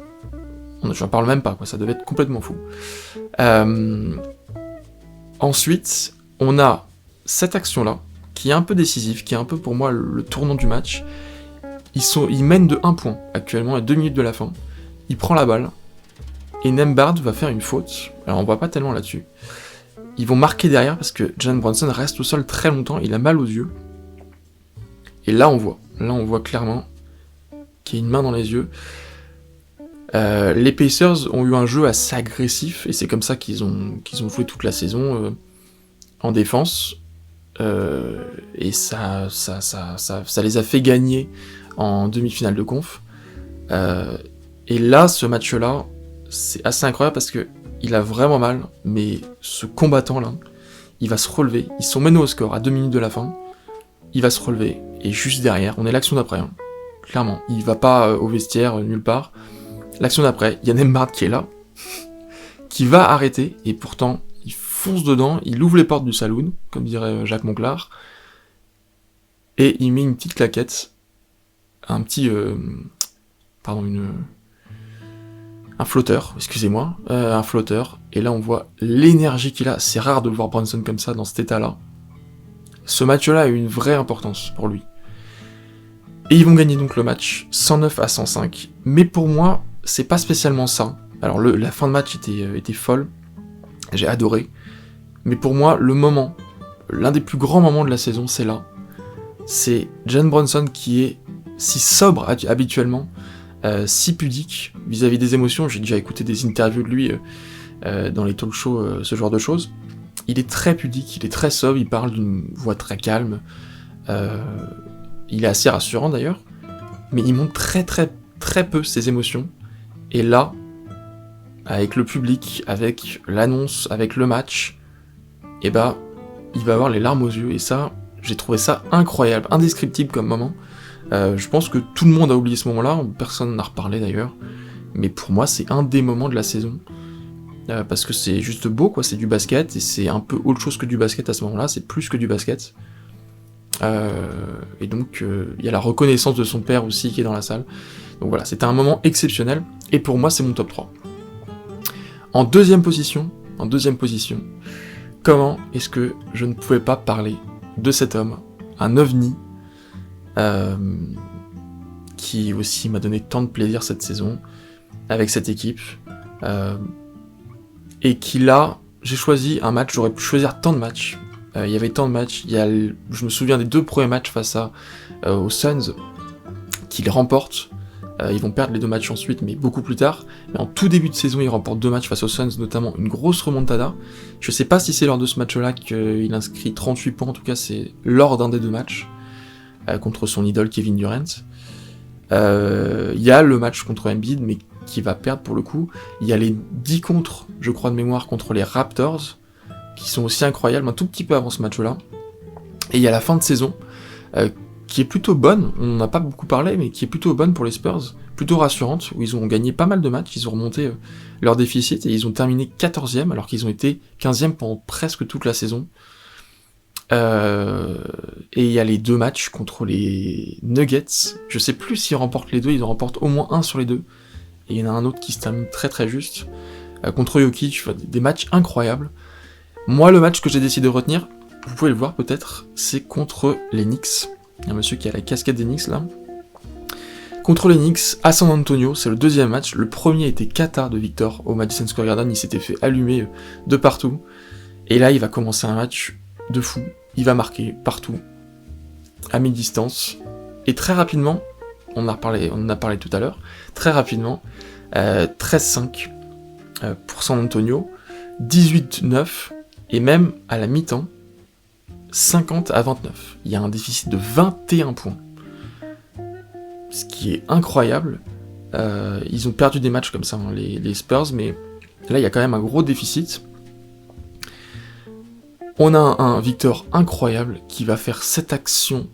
A: J'en parle même pas, quoi. Ça devait être complètement fou. Ensuite, on a cette action-là, qui est un peu décisive, qui est un peu pour moi le tournant du match. Ils mènent de 1 point, actuellement, à 2 minutes de la fin. Il prend la balle, et Nembhard va faire une faute. Alors on voit pas tellement là-dessus. Ils vont marquer derrière, parce que Jalen Brunson reste au sol très longtemps, il a mal aux yeux. Et là on voit clairement qu'il y a une main dans les yeux. Les Pacers ont eu un jeu assez agressif, et c'est comme ça qu'ils ont joué toute la saison en défense. Et ça les a fait gagner en demi-finale de conf. Et là, ce match-là, c'est assez incroyable parce que il a vraiment mal, mais ce combattant-là, il va se relever. Ils sont menés au score à 2 minutes de la fin. Il va se relever, et juste derrière, on est l'action d'après, hein. Clairement, il va pas au vestiaire, nulle part. L'action d'après, il y a Nembhard qui est là, qui va arrêter, et pourtant, il fonce dedans, il ouvre les portes du saloon, comme dirait Jacques Monclar, et il met une petite claquette, un flotteur, excusez-moi, un flotteur, et là on voit l'énergie qu'il a. C'est rare de le voir Brunson comme ça, dans cet état-là. Ce match-là a eu une vraie importance pour lui. Et ils vont gagner donc le match 109-105, mais pour moi, c'est pas spécialement ça. Alors la fin de match était folle, j'ai adoré, mais pour moi, l'un des plus grands moments de la saison, c'est là. C'est Jalen Brunson qui est si sobre habituellement, si pudique vis-à-vis des émotions. J'ai déjà écouté des interviews de lui dans les talk shows, ce genre de choses. Il est très pudique, il est très sobre, il parle d'une voix très calme. Il est assez rassurant d'ailleurs, mais il montre très très très peu ses émotions. Et là, avec le public, avec l'annonce, avec le match, et bah, il va avoir les larmes aux yeux, et ça, j'ai trouvé ça incroyable, indescriptible comme moment. Je pense que tout le monde a oublié ce moment-là, personne n'a reparlé d'ailleurs, mais pour moi, c'est un des moments de la saison, parce que c'est juste beau, quoi, c'est du basket, et c'est un peu autre chose que du basket à ce moment-là, c'est plus que du basket. Et donc, il y a la reconnaissance de son père aussi qui est dans la salle. Donc voilà, c'était un moment exceptionnel, et pour moi, c'est mon top 3. En deuxième position, comment est-ce que je ne pouvais pas parler de cet homme, un ovni, qui aussi m'a donné tant de plaisir cette saison, avec cette équipe, et qui là, j'ai choisi un match, j'aurais pu choisir tant de matchs, il y avait tant de matchs, je me souviens des 2 premiers matchs face aux Suns, qu'ils remportent. Ils vont perdre les 2 matchs ensuite, mais beaucoup plus tard. Mais en tout début de saison, ils remportent 2 matchs face aux Suns, notamment une grosse remontada. Je sais pas si c'est lors de ce match-là qu'il inscrit 38 points, en tout cas c'est lors d'un des 2 matchs, contre son idole Kevin Durant. Il y a le match contre Embiid, mais qui va perdre pour le coup. Il y a les 10 contres, je crois de mémoire, contre les Raptors, qui sont aussi incroyables, un tout petit peu avant ce match-là. Et il y a la fin de saison, qui est plutôt bonne, on n'en a pas beaucoup parlé, mais qui est plutôt bonne pour les Spurs, plutôt rassurante, où ils ont gagné pas mal de matchs, ils ont remonté leur déficit, et ils ont terminé 14e, alors qu'ils ont été 15e pendant presque toute la saison. Et il y a les 2 matchs contre les Nuggets, je sais plus s'ils remportent les 2, ils en remportent au moins un sur les 2, et il y en a un autre qui se termine très très juste, contre Jokic, des matchs incroyables. Moi, le match que j'ai décidé de retenir, vous pouvez le voir peut-être, c'est contre les Knicks. Il y a un monsieur qui a la casquette des Knicks là. Contre les Knicks, à San Antonio, c'est le 2e match. Le premier était kata de Victor au Madison Square Garden, il s'était fait allumer de partout. Et là, il va commencer un match de fou. Il va marquer partout, à mi-distance. Et très rapidement, on en a parlé tout à l'heure, très rapidement, 13-5 pour San Antonio, 18-9, et même à la mi-temps, 50-29. Il y a un déficit de 21 points. Ce qui est incroyable. Ils ont perdu des matchs comme ça, hein, les Spurs, mais là, il y a quand même un gros déficit. On a un Victor incroyable qui va faire cette action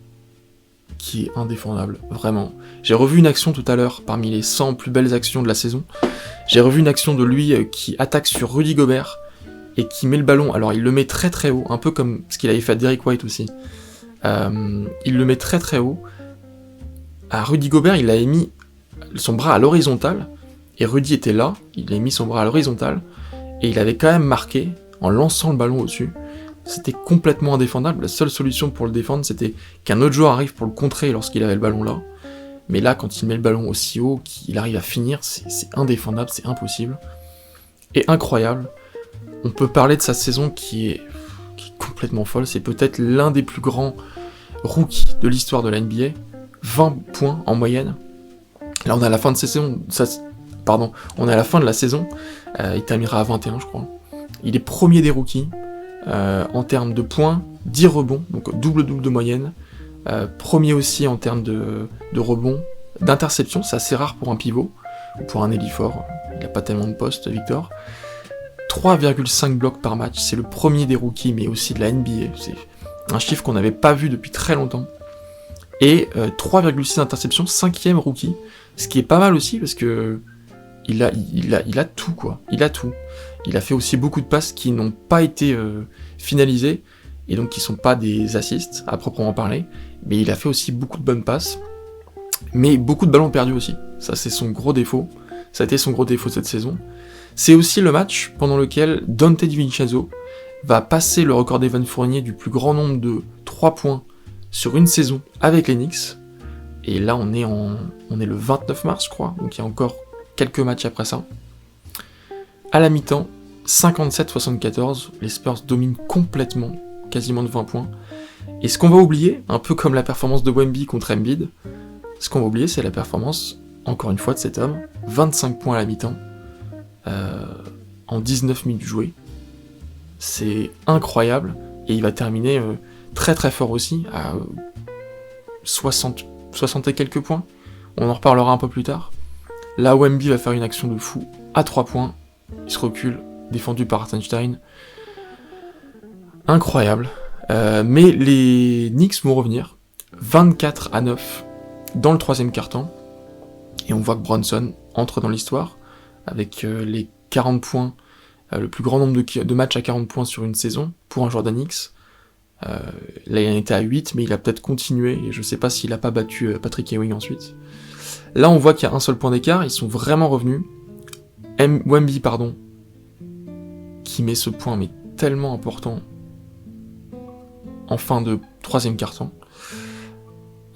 A: qui est indéfendable, vraiment. J'ai revu une action tout à l'heure, parmi les 100 plus belles actions de la saison. J'ai revu une action de lui qui attaque sur Rudy Gobert, et qui met le ballon, alors il le met très très haut, un peu comme ce qu'il avait fait à Derrick White aussi. Il le met très très haut. À Rudy Gobert, il avait mis son bras à l'horizontale, et Rudy était là, il avait mis son bras à l'horizontale, et il avait quand même marqué, en lançant le ballon au-dessus. C'était complètement indéfendable, la seule solution pour le défendre, c'était qu'un autre joueur arrive pour le contrer lorsqu'il avait le ballon là. Mais là, quand il met le ballon aussi haut, qu'il arrive à finir, c'est indéfendable, c'est impossible. Et incroyable. On peut parler de sa saison qui est complètement folle, c'est peut-être l'un des plus grands rookies de l'histoire de la NBA, 20 points en moyenne. Là on est à la fin de on est à la fin de la saison, il terminera à 21 je crois. Il est premier des rookies, en termes de points, 10 rebonds, donc double-double de moyenne, premier aussi en termes de rebonds, d'interception, c'est assez rare pour un pivot, ou pour un ailier fort, il n'a pas tellement de postes Victor. 3,5 blocs par match, c'est le premier des rookies, mais aussi de la NBA, c'est un chiffre qu'on n'avait pas vu depuis très longtemps. Et 3,6 interceptions, 5e rookie, ce qui est pas mal aussi, parce que il a tout, quoi, il a tout. Il a fait aussi beaucoup de passes qui n'ont pas été finalisées, et donc qui sont pas des assists, à proprement parler, mais il a fait aussi beaucoup de bonnes passes, mais beaucoup de ballons perdus aussi, ça c'est son gros défaut, ça a été son gros défaut cette saison. C'est aussi le match pendant lequel Donte DiVincenzo va passer le record d'Evan Fournier du plus grand nombre de 3 points sur une saison avec les Knicks. Et là, on est le 29 mars, je crois, donc il y a encore quelques matchs après ça. À la mi-temps, 57-74, les Spurs dominent complètement, quasiment de 20 points. Et ce qu'on va oublier, un peu comme la performance de Wemby contre Embiid, ce qu'on va oublier, c'est la performance, encore une fois, de cet homme, 25 points à la mi-temps, en 19 minutes jouées. C'est incroyable, et il va terminer très très fort aussi, à 60 et quelques points. On en reparlera un peu plus tard. Là, Wemby va faire une action de fou à 3 points, il se recule, défendu par Hartenstein. Incroyable. Mais les Knicks vont revenir, 24-9 dans le troisième quart-temps, et on voit que Brunson entre dans l'histoire, avec les 40 points, le plus grand nombre de matchs à 40 points sur une saison, pour un joueur des Knicks. Là il en était à 8, mais il a peut-être continué, et je sais pas s'il a pas battu Patrick Ewing ensuite. Là on voit qu'il y a un seul point d'écart, ils sont vraiment revenus. Wemby, qui met ce point mais tellement important en fin de troisième quart-temps.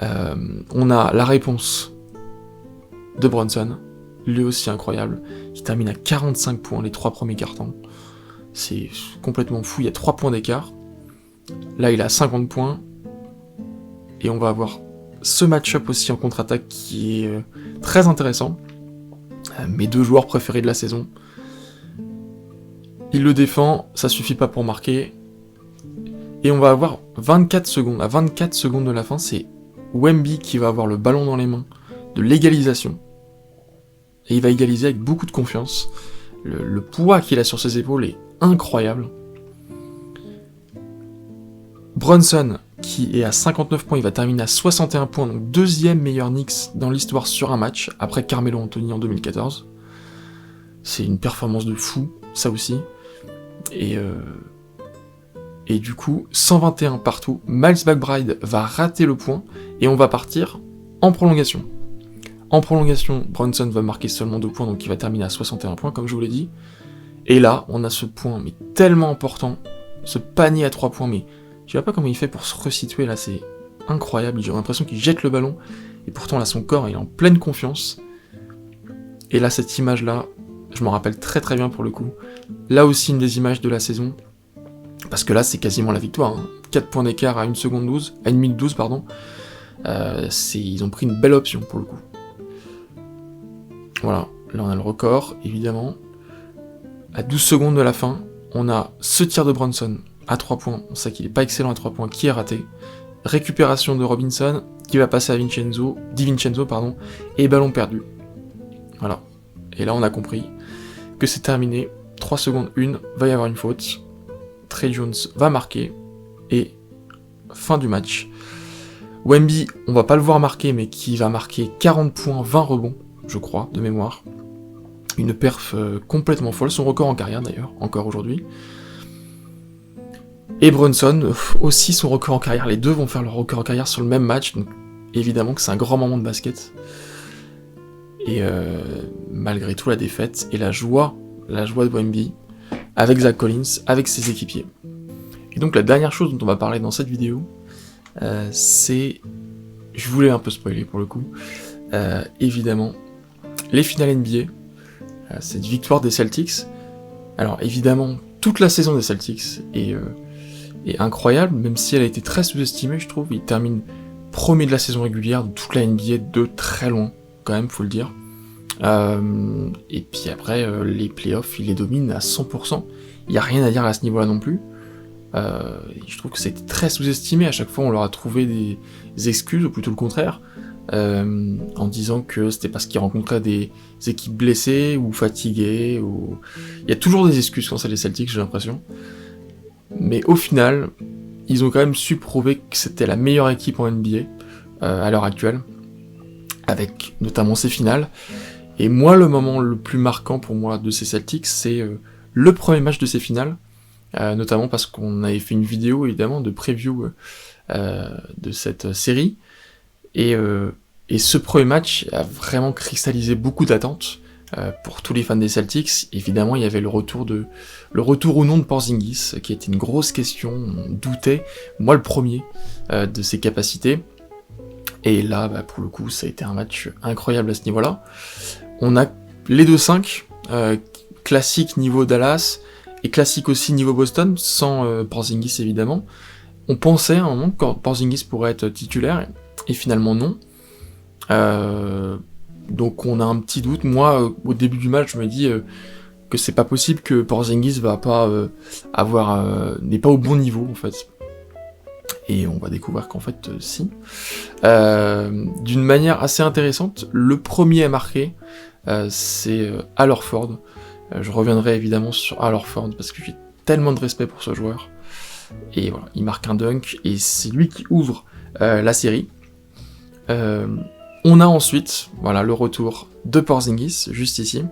A: On a la réponse de Brunson, lui aussi incroyable, qui termine à 45 points les 3 premiers quart-temps. C'est complètement fou, il y a 3 points d'écart. Là il a 50 points, et on va avoir ce match-up aussi en contre-attaque qui est très intéressant. Mes 2 joueurs préférés de la saison. Il le défend, ça suffit pas pour marquer. Et on va avoir 24 secondes. À 24 secondes de la fin, c'est Wemby qui va avoir le ballon dans les mains de l'égalisation. Et il va égaliser avec beaucoup de confiance. Le poids qu'il a sur ses épaules est incroyable. Brunson, qui est à 59 points, il va terminer à 61 points, donc deuxième meilleur Knicks dans l'histoire sur un match, après Carmelo Anthony en 2014. C'est une performance de fou, ça aussi. Et du coup, 121 partout, Miles McBride va rater le point, et on va partir en prolongation. En prolongation, Brunson va marquer seulement 2 points, donc il va terminer à 61 points, comme je vous l'ai dit. Et là, on a ce point, mais tellement important, ce panier à 3 points, mais je sais pas comment il fait pour se resituer, là, c'est incroyable, j'ai l'impression qu'il jette le ballon, et pourtant là, son corps, il est en pleine confiance. Et là, cette image-là, je m'en rappelle très très bien pour le coup. Là aussi, une des images de la saison, parce que là, c'est quasiment la victoire, hein. 4 points d'écart à 1 minute 12, pardon. Ils ont pris une belle option pour le coup. Voilà, là on a le record, évidemment. À 12 secondes de la fin, on a ce tir de Brunson à 3 points, on sait qu'il n'est pas excellent à 3 points, qui est raté. Récupération de Robinson, qui va passer à DiVincenzo, et ballon perdu. Voilà. Et là on a compris que c'est terminé, 3 secondes 1, va y avoir une faute. Trey Jones va marquer, et fin du match. Wemby, on va pas le voir marquer, mais qui va marquer 40 points, 20 rebonds, je crois, de mémoire. Une perf complètement folle, son record en carrière d'ailleurs, encore aujourd'hui. Et Brunson, aussi son record en carrière, les deux vont faire leur record en carrière sur le même match, donc évidemment que c'est un grand moment de basket. Et malgré tout la défaite, et la joie de Wemby, avec Zach Collins, avec ses équipiers. Et donc la dernière chose dont on va parler dans cette vidéo, c'est... Je voulais un peu spoiler pour le coup, évidemment, les finales NBA, cette victoire des Celtics. Alors évidemment, toute la saison des Celtics est incroyable, même si elle a été très sous-estimée, je trouve. Ils terminent premier de la saison régulière de toute la NBA de très loin, quand même, faut le dire. Et puis après, les playoffs, ils les dominent à 100%. Il n'y a rien à dire à ce niveau-là non plus. Je trouve que c'était très sous-estimé. À chaque fois, on leur a trouvé des excuses, ou plutôt le contraire, en disant que c'était parce qu'ils rencontraient des équipes blessées ou fatiguées. Il y a toujours des excuses quand c'est les Celtics, j'ai l'impression. Mais au final, ils ont quand même su prouver que c'était la meilleure équipe en NBA à l'heure actuelle, avec notamment ces finales. Et moi, le moment le plus marquant pour moi de ces Celtics, c'est le premier match de ces finales, notamment parce qu'on avait fait une vidéo, évidemment, de preview de cette série, et ce premier match a vraiment cristallisé beaucoup d'attentes pour tous les fans des Celtics. Évidemment, il y avait le retour ou non de Porzingis, qui était une grosse question, on doutait, moi le premier, de ses capacités. Et là, pour le coup, ça a été un match incroyable à ce niveau-là. On a les 2-5, classique niveau Dallas, et classique aussi niveau Boston, sans Porzingis évidemment. On pensait à un moment que Porzingis pourrait être titulaire, et finalement non. Donc on a un petit doute. Moi, au début du match, je me dis que c'est pas possible que Porzingis va pas n'est pas au bon niveau en fait. Et on va découvrir qu'en fait, si. D'une manière assez intéressante, le premier à marquer, c'est Al Horford, Je reviendrai évidemment sur Al Horford, parce que j'ai tellement de respect pour ce joueur. Et voilà, il marque un dunk, et c'est lui qui ouvre la série. On a ensuite, voilà, le retour de Porzingis, juste ici,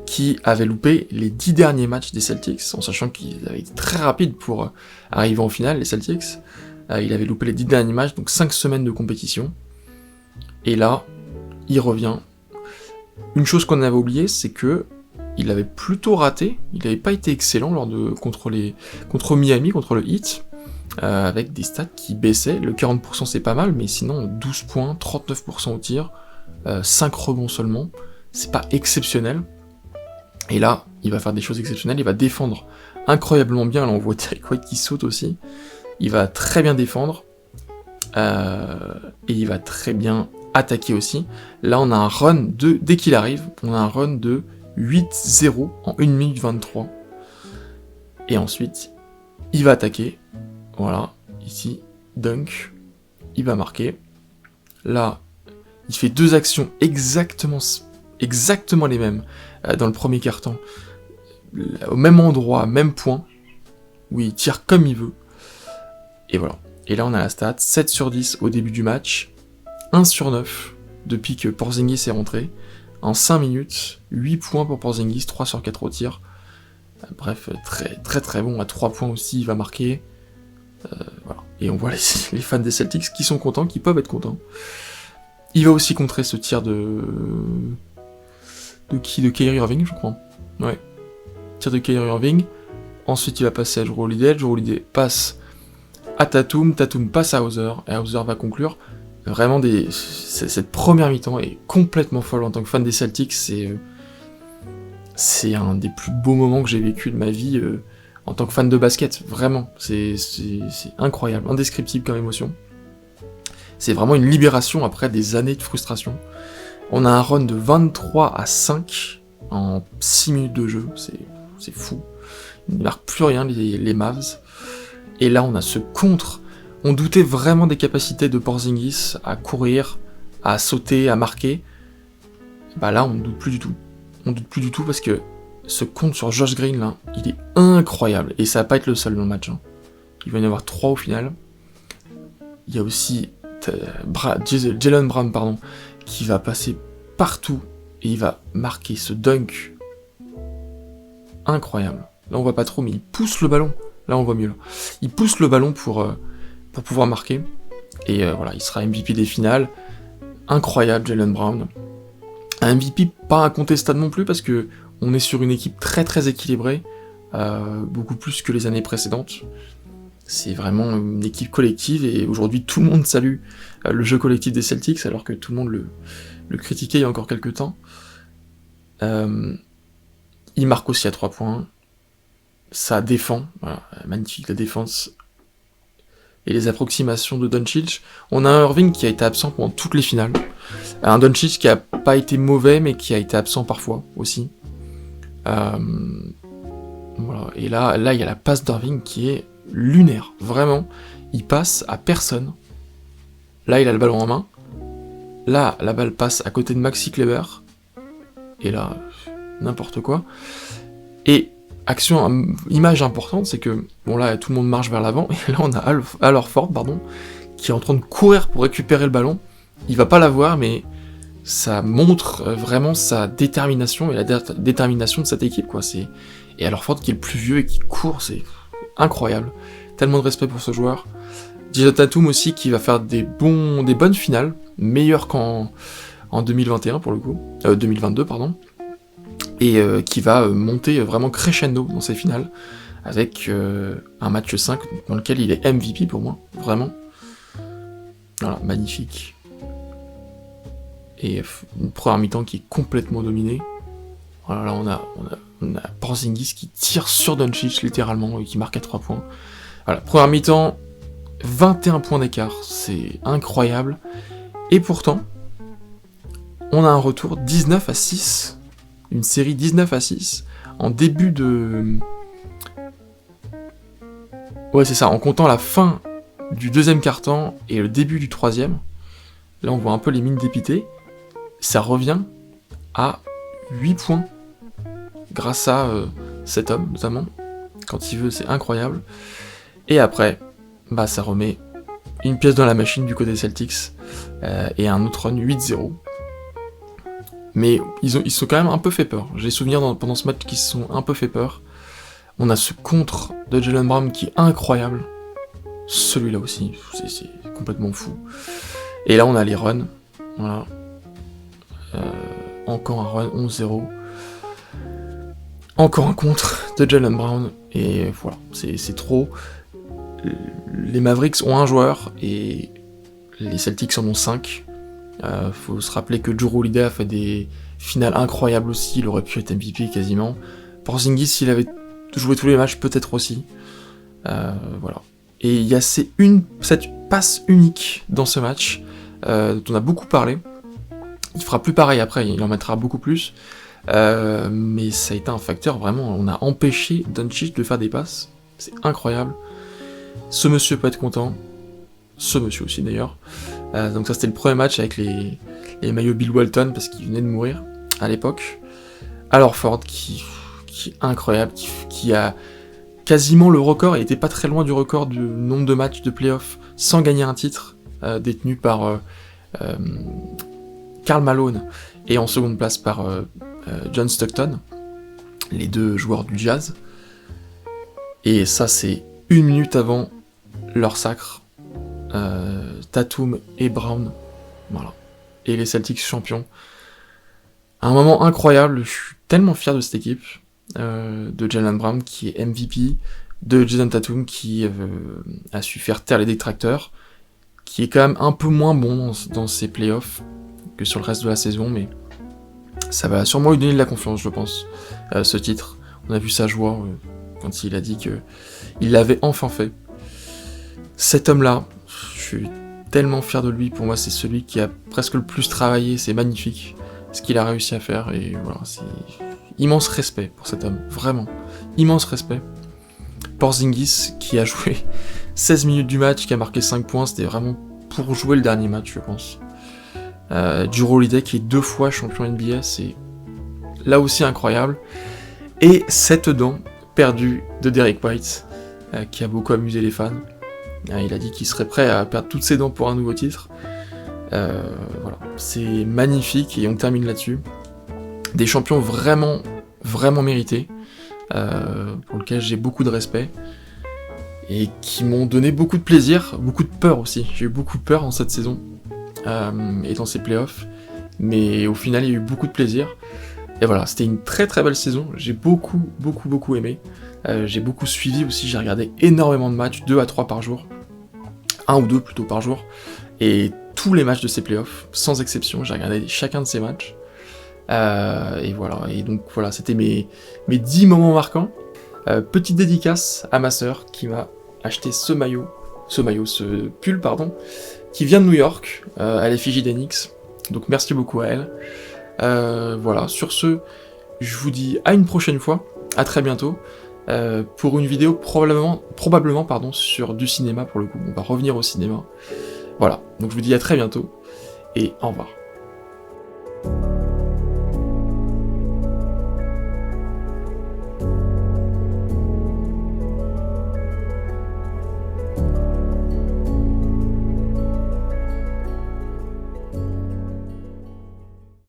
A: qui avait loupé les 10 derniers matchs des Celtics, en sachant qu'il avait été très rapide pour arriver en finale, les Celtics. Il avait loupé les 10 derniers matchs, donc 5 semaines de compétition. Et là, il revient. Une chose qu'on avait oubliée, c'est que il avait plutôt raté, il n'avait pas été excellent contre Miami, contre le Heat, avec des stats qui baissaient. Le 40% c'est pas mal, mais sinon 12 points, 39% au tir, 5 rebonds seulement, c'est pas exceptionnel. Et là, il va faire des choses exceptionnelles, il va défendre incroyablement bien, là on voit Derrick White qui saute aussi, il va très bien défendre, et il va très bien attaquer aussi. Là on a un run dès qu'il arrive, on a un run de 8-0 en 1 minute 23. Et ensuite, il va attaquer. Voilà, ici, dunk. Il va marquer. Là, il fait 2 actions exactement les mêmes dans le premier quart-temps. Au même endroit, même point, où il tire comme il veut. Et voilà. Et là, on a la stat, 7 sur 10 au début du match, 1 sur 9 depuis que Porzingis est rentré. En 5 minutes, 8 points pour Porzingis, 3 sur 4 au tir. Bref, très très très bon, à 3 points aussi, il va marquer. Voilà. Et on voit les fans des Celtics qui sont contents, qui peuvent être contents. Il va aussi contrer ce tir de Kyrie Irving, je crois. Ouais. Tir de Kyrie Irving. Ensuite, il va passer à Jrue Holiday. Jrue Holiday passe à Tatum. Tatum passe à Hauser. Et Hauser va conclure. Vraiment, cette première mi-temps est complètement folle. En tant que fan des Celtics, c'est un des plus beaux moments que j'ai vécu de ma vie en tant que fan de basket. Vraiment, c'est incroyable, indescriptible comme émotion. C'est vraiment une libération après des années de frustration. On a un run de 23-5 en 6 minutes de jeu, c'est fou. Ils ne marquent plus rien, les Mavs. Et là, on a ce contre. On doutait vraiment des capacités de Porzingis à courir, à sauter, à marquer. Bah là, on ne doute plus du tout. On doute plus du tout parce que ce contre sur Josh Green, là, il est incroyable. Et ça va pas être le seul dans le match. Hein. Il va y en avoir 3 au final. Il y a aussi Jaylen Brown, qui va passer partout et il va marquer ce dunk incroyable. Là, on voit pas trop, mais il pousse le ballon. Là, on voit mieux. Là. Il pousse le ballon pour pouvoir marquer. Et voilà, il sera MVP des finales. Incroyable, Jaylen Brown. Un MVP pas incontestable non plus, parce que on est sur une équipe très très équilibrée, beaucoup plus que les années précédentes. C'est vraiment une équipe collective, et aujourd'hui tout le monde salue le jeu collectif des Celtics, alors que tout le monde le critiquait il y a encore quelques temps. Il marque aussi à 3 points. Ça défend, voilà, magnifique la défense. Et les approximations de Doncic. On a un Irving qui a été absent pendant toutes les finales. Un Doncic qui a pas été mauvais, mais qui a été absent parfois aussi. Voilà. Et là, il y a la passe d'Irving qui est lunaire. Vraiment, il passe à personne. Là, il a le ballon en main. Là, la balle passe à côté de Maxi Kleber. Et là, n'importe quoi. Et image importante, c'est que, bon là, tout le monde marche vers l'avant, et là, on a Al Horford, qui est en train de courir pour récupérer le ballon. Il va pas l'avoir, mais ça montre vraiment sa détermination, et la détermination de cette équipe, quoi. Et Al Horford, qui est le plus vieux et qui court, c'est incroyable. Tellement de respect pour ce joueur. Jason Tatum aussi, qui va faire des bonnes finales, meilleures qu'en 2021 pour le coup, 2022 pardon, et qui va monter vraiment crescendo dans ses finales, avec un match 5 dans lequel il est MVP pour moi, vraiment. Voilà, magnifique. Et une première mi-temps qui est complètement dominée. Voilà, là on a Porzingis qui tire sur Doncic littéralement et qui marque à 3 points. Voilà, première mi-temps, 21 points d'écart, c'est incroyable. Et pourtant, on a un retour 19-6, une série 19-6, en début de... Ouais, c'est ça, en comptant la fin du deuxième quart-temps et le début du troisième. Là, on voit un peu les mines dépitées. Ça revient à 8 points. grâce à cet homme, notamment. Quand il veut, c'est incroyable. Et après, ça remet une pièce dans la machine du côté Celtics, et un autre run 8-0. Mais ils se sont quand même un peu fait peur. J'ai souvenir pendant ce match qu'ils se sont un peu fait peur. On a ce contre de Jaylen Brown qui est incroyable. Celui-là aussi, c'est complètement fou. Et là, on a les runs. Voilà. Encore un run 11-0. Encore un contre de Jaylen Brown. Et voilà, c'est trop. Les Mavericks ont un joueur et les Celtics en ont 5. Faut se rappeler que Jrue Holiday a fait des finales incroyables aussi. Il aurait pu être MVP quasiment. Porzingis, s'il avait joué tous les matchs, peut-être aussi. Voilà. Et il y a cette passe unique dans ce match, dont on a beaucoup parlé. Il fera plus pareil après, il en mettra beaucoup plus. Mais ça a été un facteur, vraiment, on a empêché Doncic de faire des passes. C'est incroyable. Ce monsieur peut être content. Ce monsieur aussi d'ailleurs. Donc ça c'était le premier match avec les maillots Bill Walton, parce qu'il venait de mourir à l'époque. Alors Ford qui est incroyable, qui a quasiment le record, et était pas très loin du record du nombre de matchs de playoff sans gagner un titre, détenu par Karl Malone, et en seconde place par John Stockton, les deux joueurs du Jazz. Et ça c'est 1 minute avant leur sacre. Tatum et Brown, voilà. Et les Celtics champions. Un moment incroyable, je suis tellement fier de cette équipe. De Jaylen Brown qui est MVP, de Jason Tatum qui a su faire taire les détracteurs, qui est quand même un peu moins bon dans ses playoffs que sur le reste de la saison, mais ça va sûrement lui donner de la confiance, je pense, ce titre. On a vu sa joie quand il a dit qu'il l'avait enfin fait. Cet homme-là, je suis tellement fier de lui. Pour moi, c'est celui qui a presque le plus travaillé. C'est magnifique ce qu'il a réussi à faire, et voilà, c'est immense respect pour cet homme, vraiment, immense respect. Porzingis qui a joué 16 minutes du match, qui a marqué 5 points, c'était vraiment pour jouer le dernier match, je pense. Jrue Holiday qui est 2 fois champion NBA, c'est là aussi incroyable. Et cette dent perdue de Derrick White, qui a beaucoup amusé les fans. Il a dit qu'il serait prêt à perdre toutes ses dents pour un nouveau titre. Voilà, c'est magnifique, et on termine là-dessus. Des champions vraiment, vraiment mérités, pour lesquels j'ai beaucoup de respect, et qui m'ont donné beaucoup de plaisir, beaucoup de peur aussi. J'ai eu beaucoup de peur dans cette saison, et dans ces playoffs, mais au final il y a eu beaucoup de plaisir. Et voilà, c'était une très très belle saison, j'ai beaucoup, beaucoup, beaucoup aimé. J'ai beaucoup suivi aussi, j'ai regardé énormément de matchs, 2 à 3 par jour, 1 ou 2 plutôt par jour, et tous les matchs de ces playoffs, sans exception, j'ai regardé chacun de ces matchs. Et voilà, et donc voilà, c'était mes 10 moments marquants. Petite dédicace à ma sœur qui m'a acheté ce pull, qui vient de New York, à l'effigie d'Enix, donc merci beaucoup à elle. Voilà, sur ce, je vous dis à une prochaine fois, à très bientôt, pour une vidéo probablement sur du cinéma pour le coup, on va revenir au cinéma. Voilà, donc je vous dis à très bientôt, et au revoir.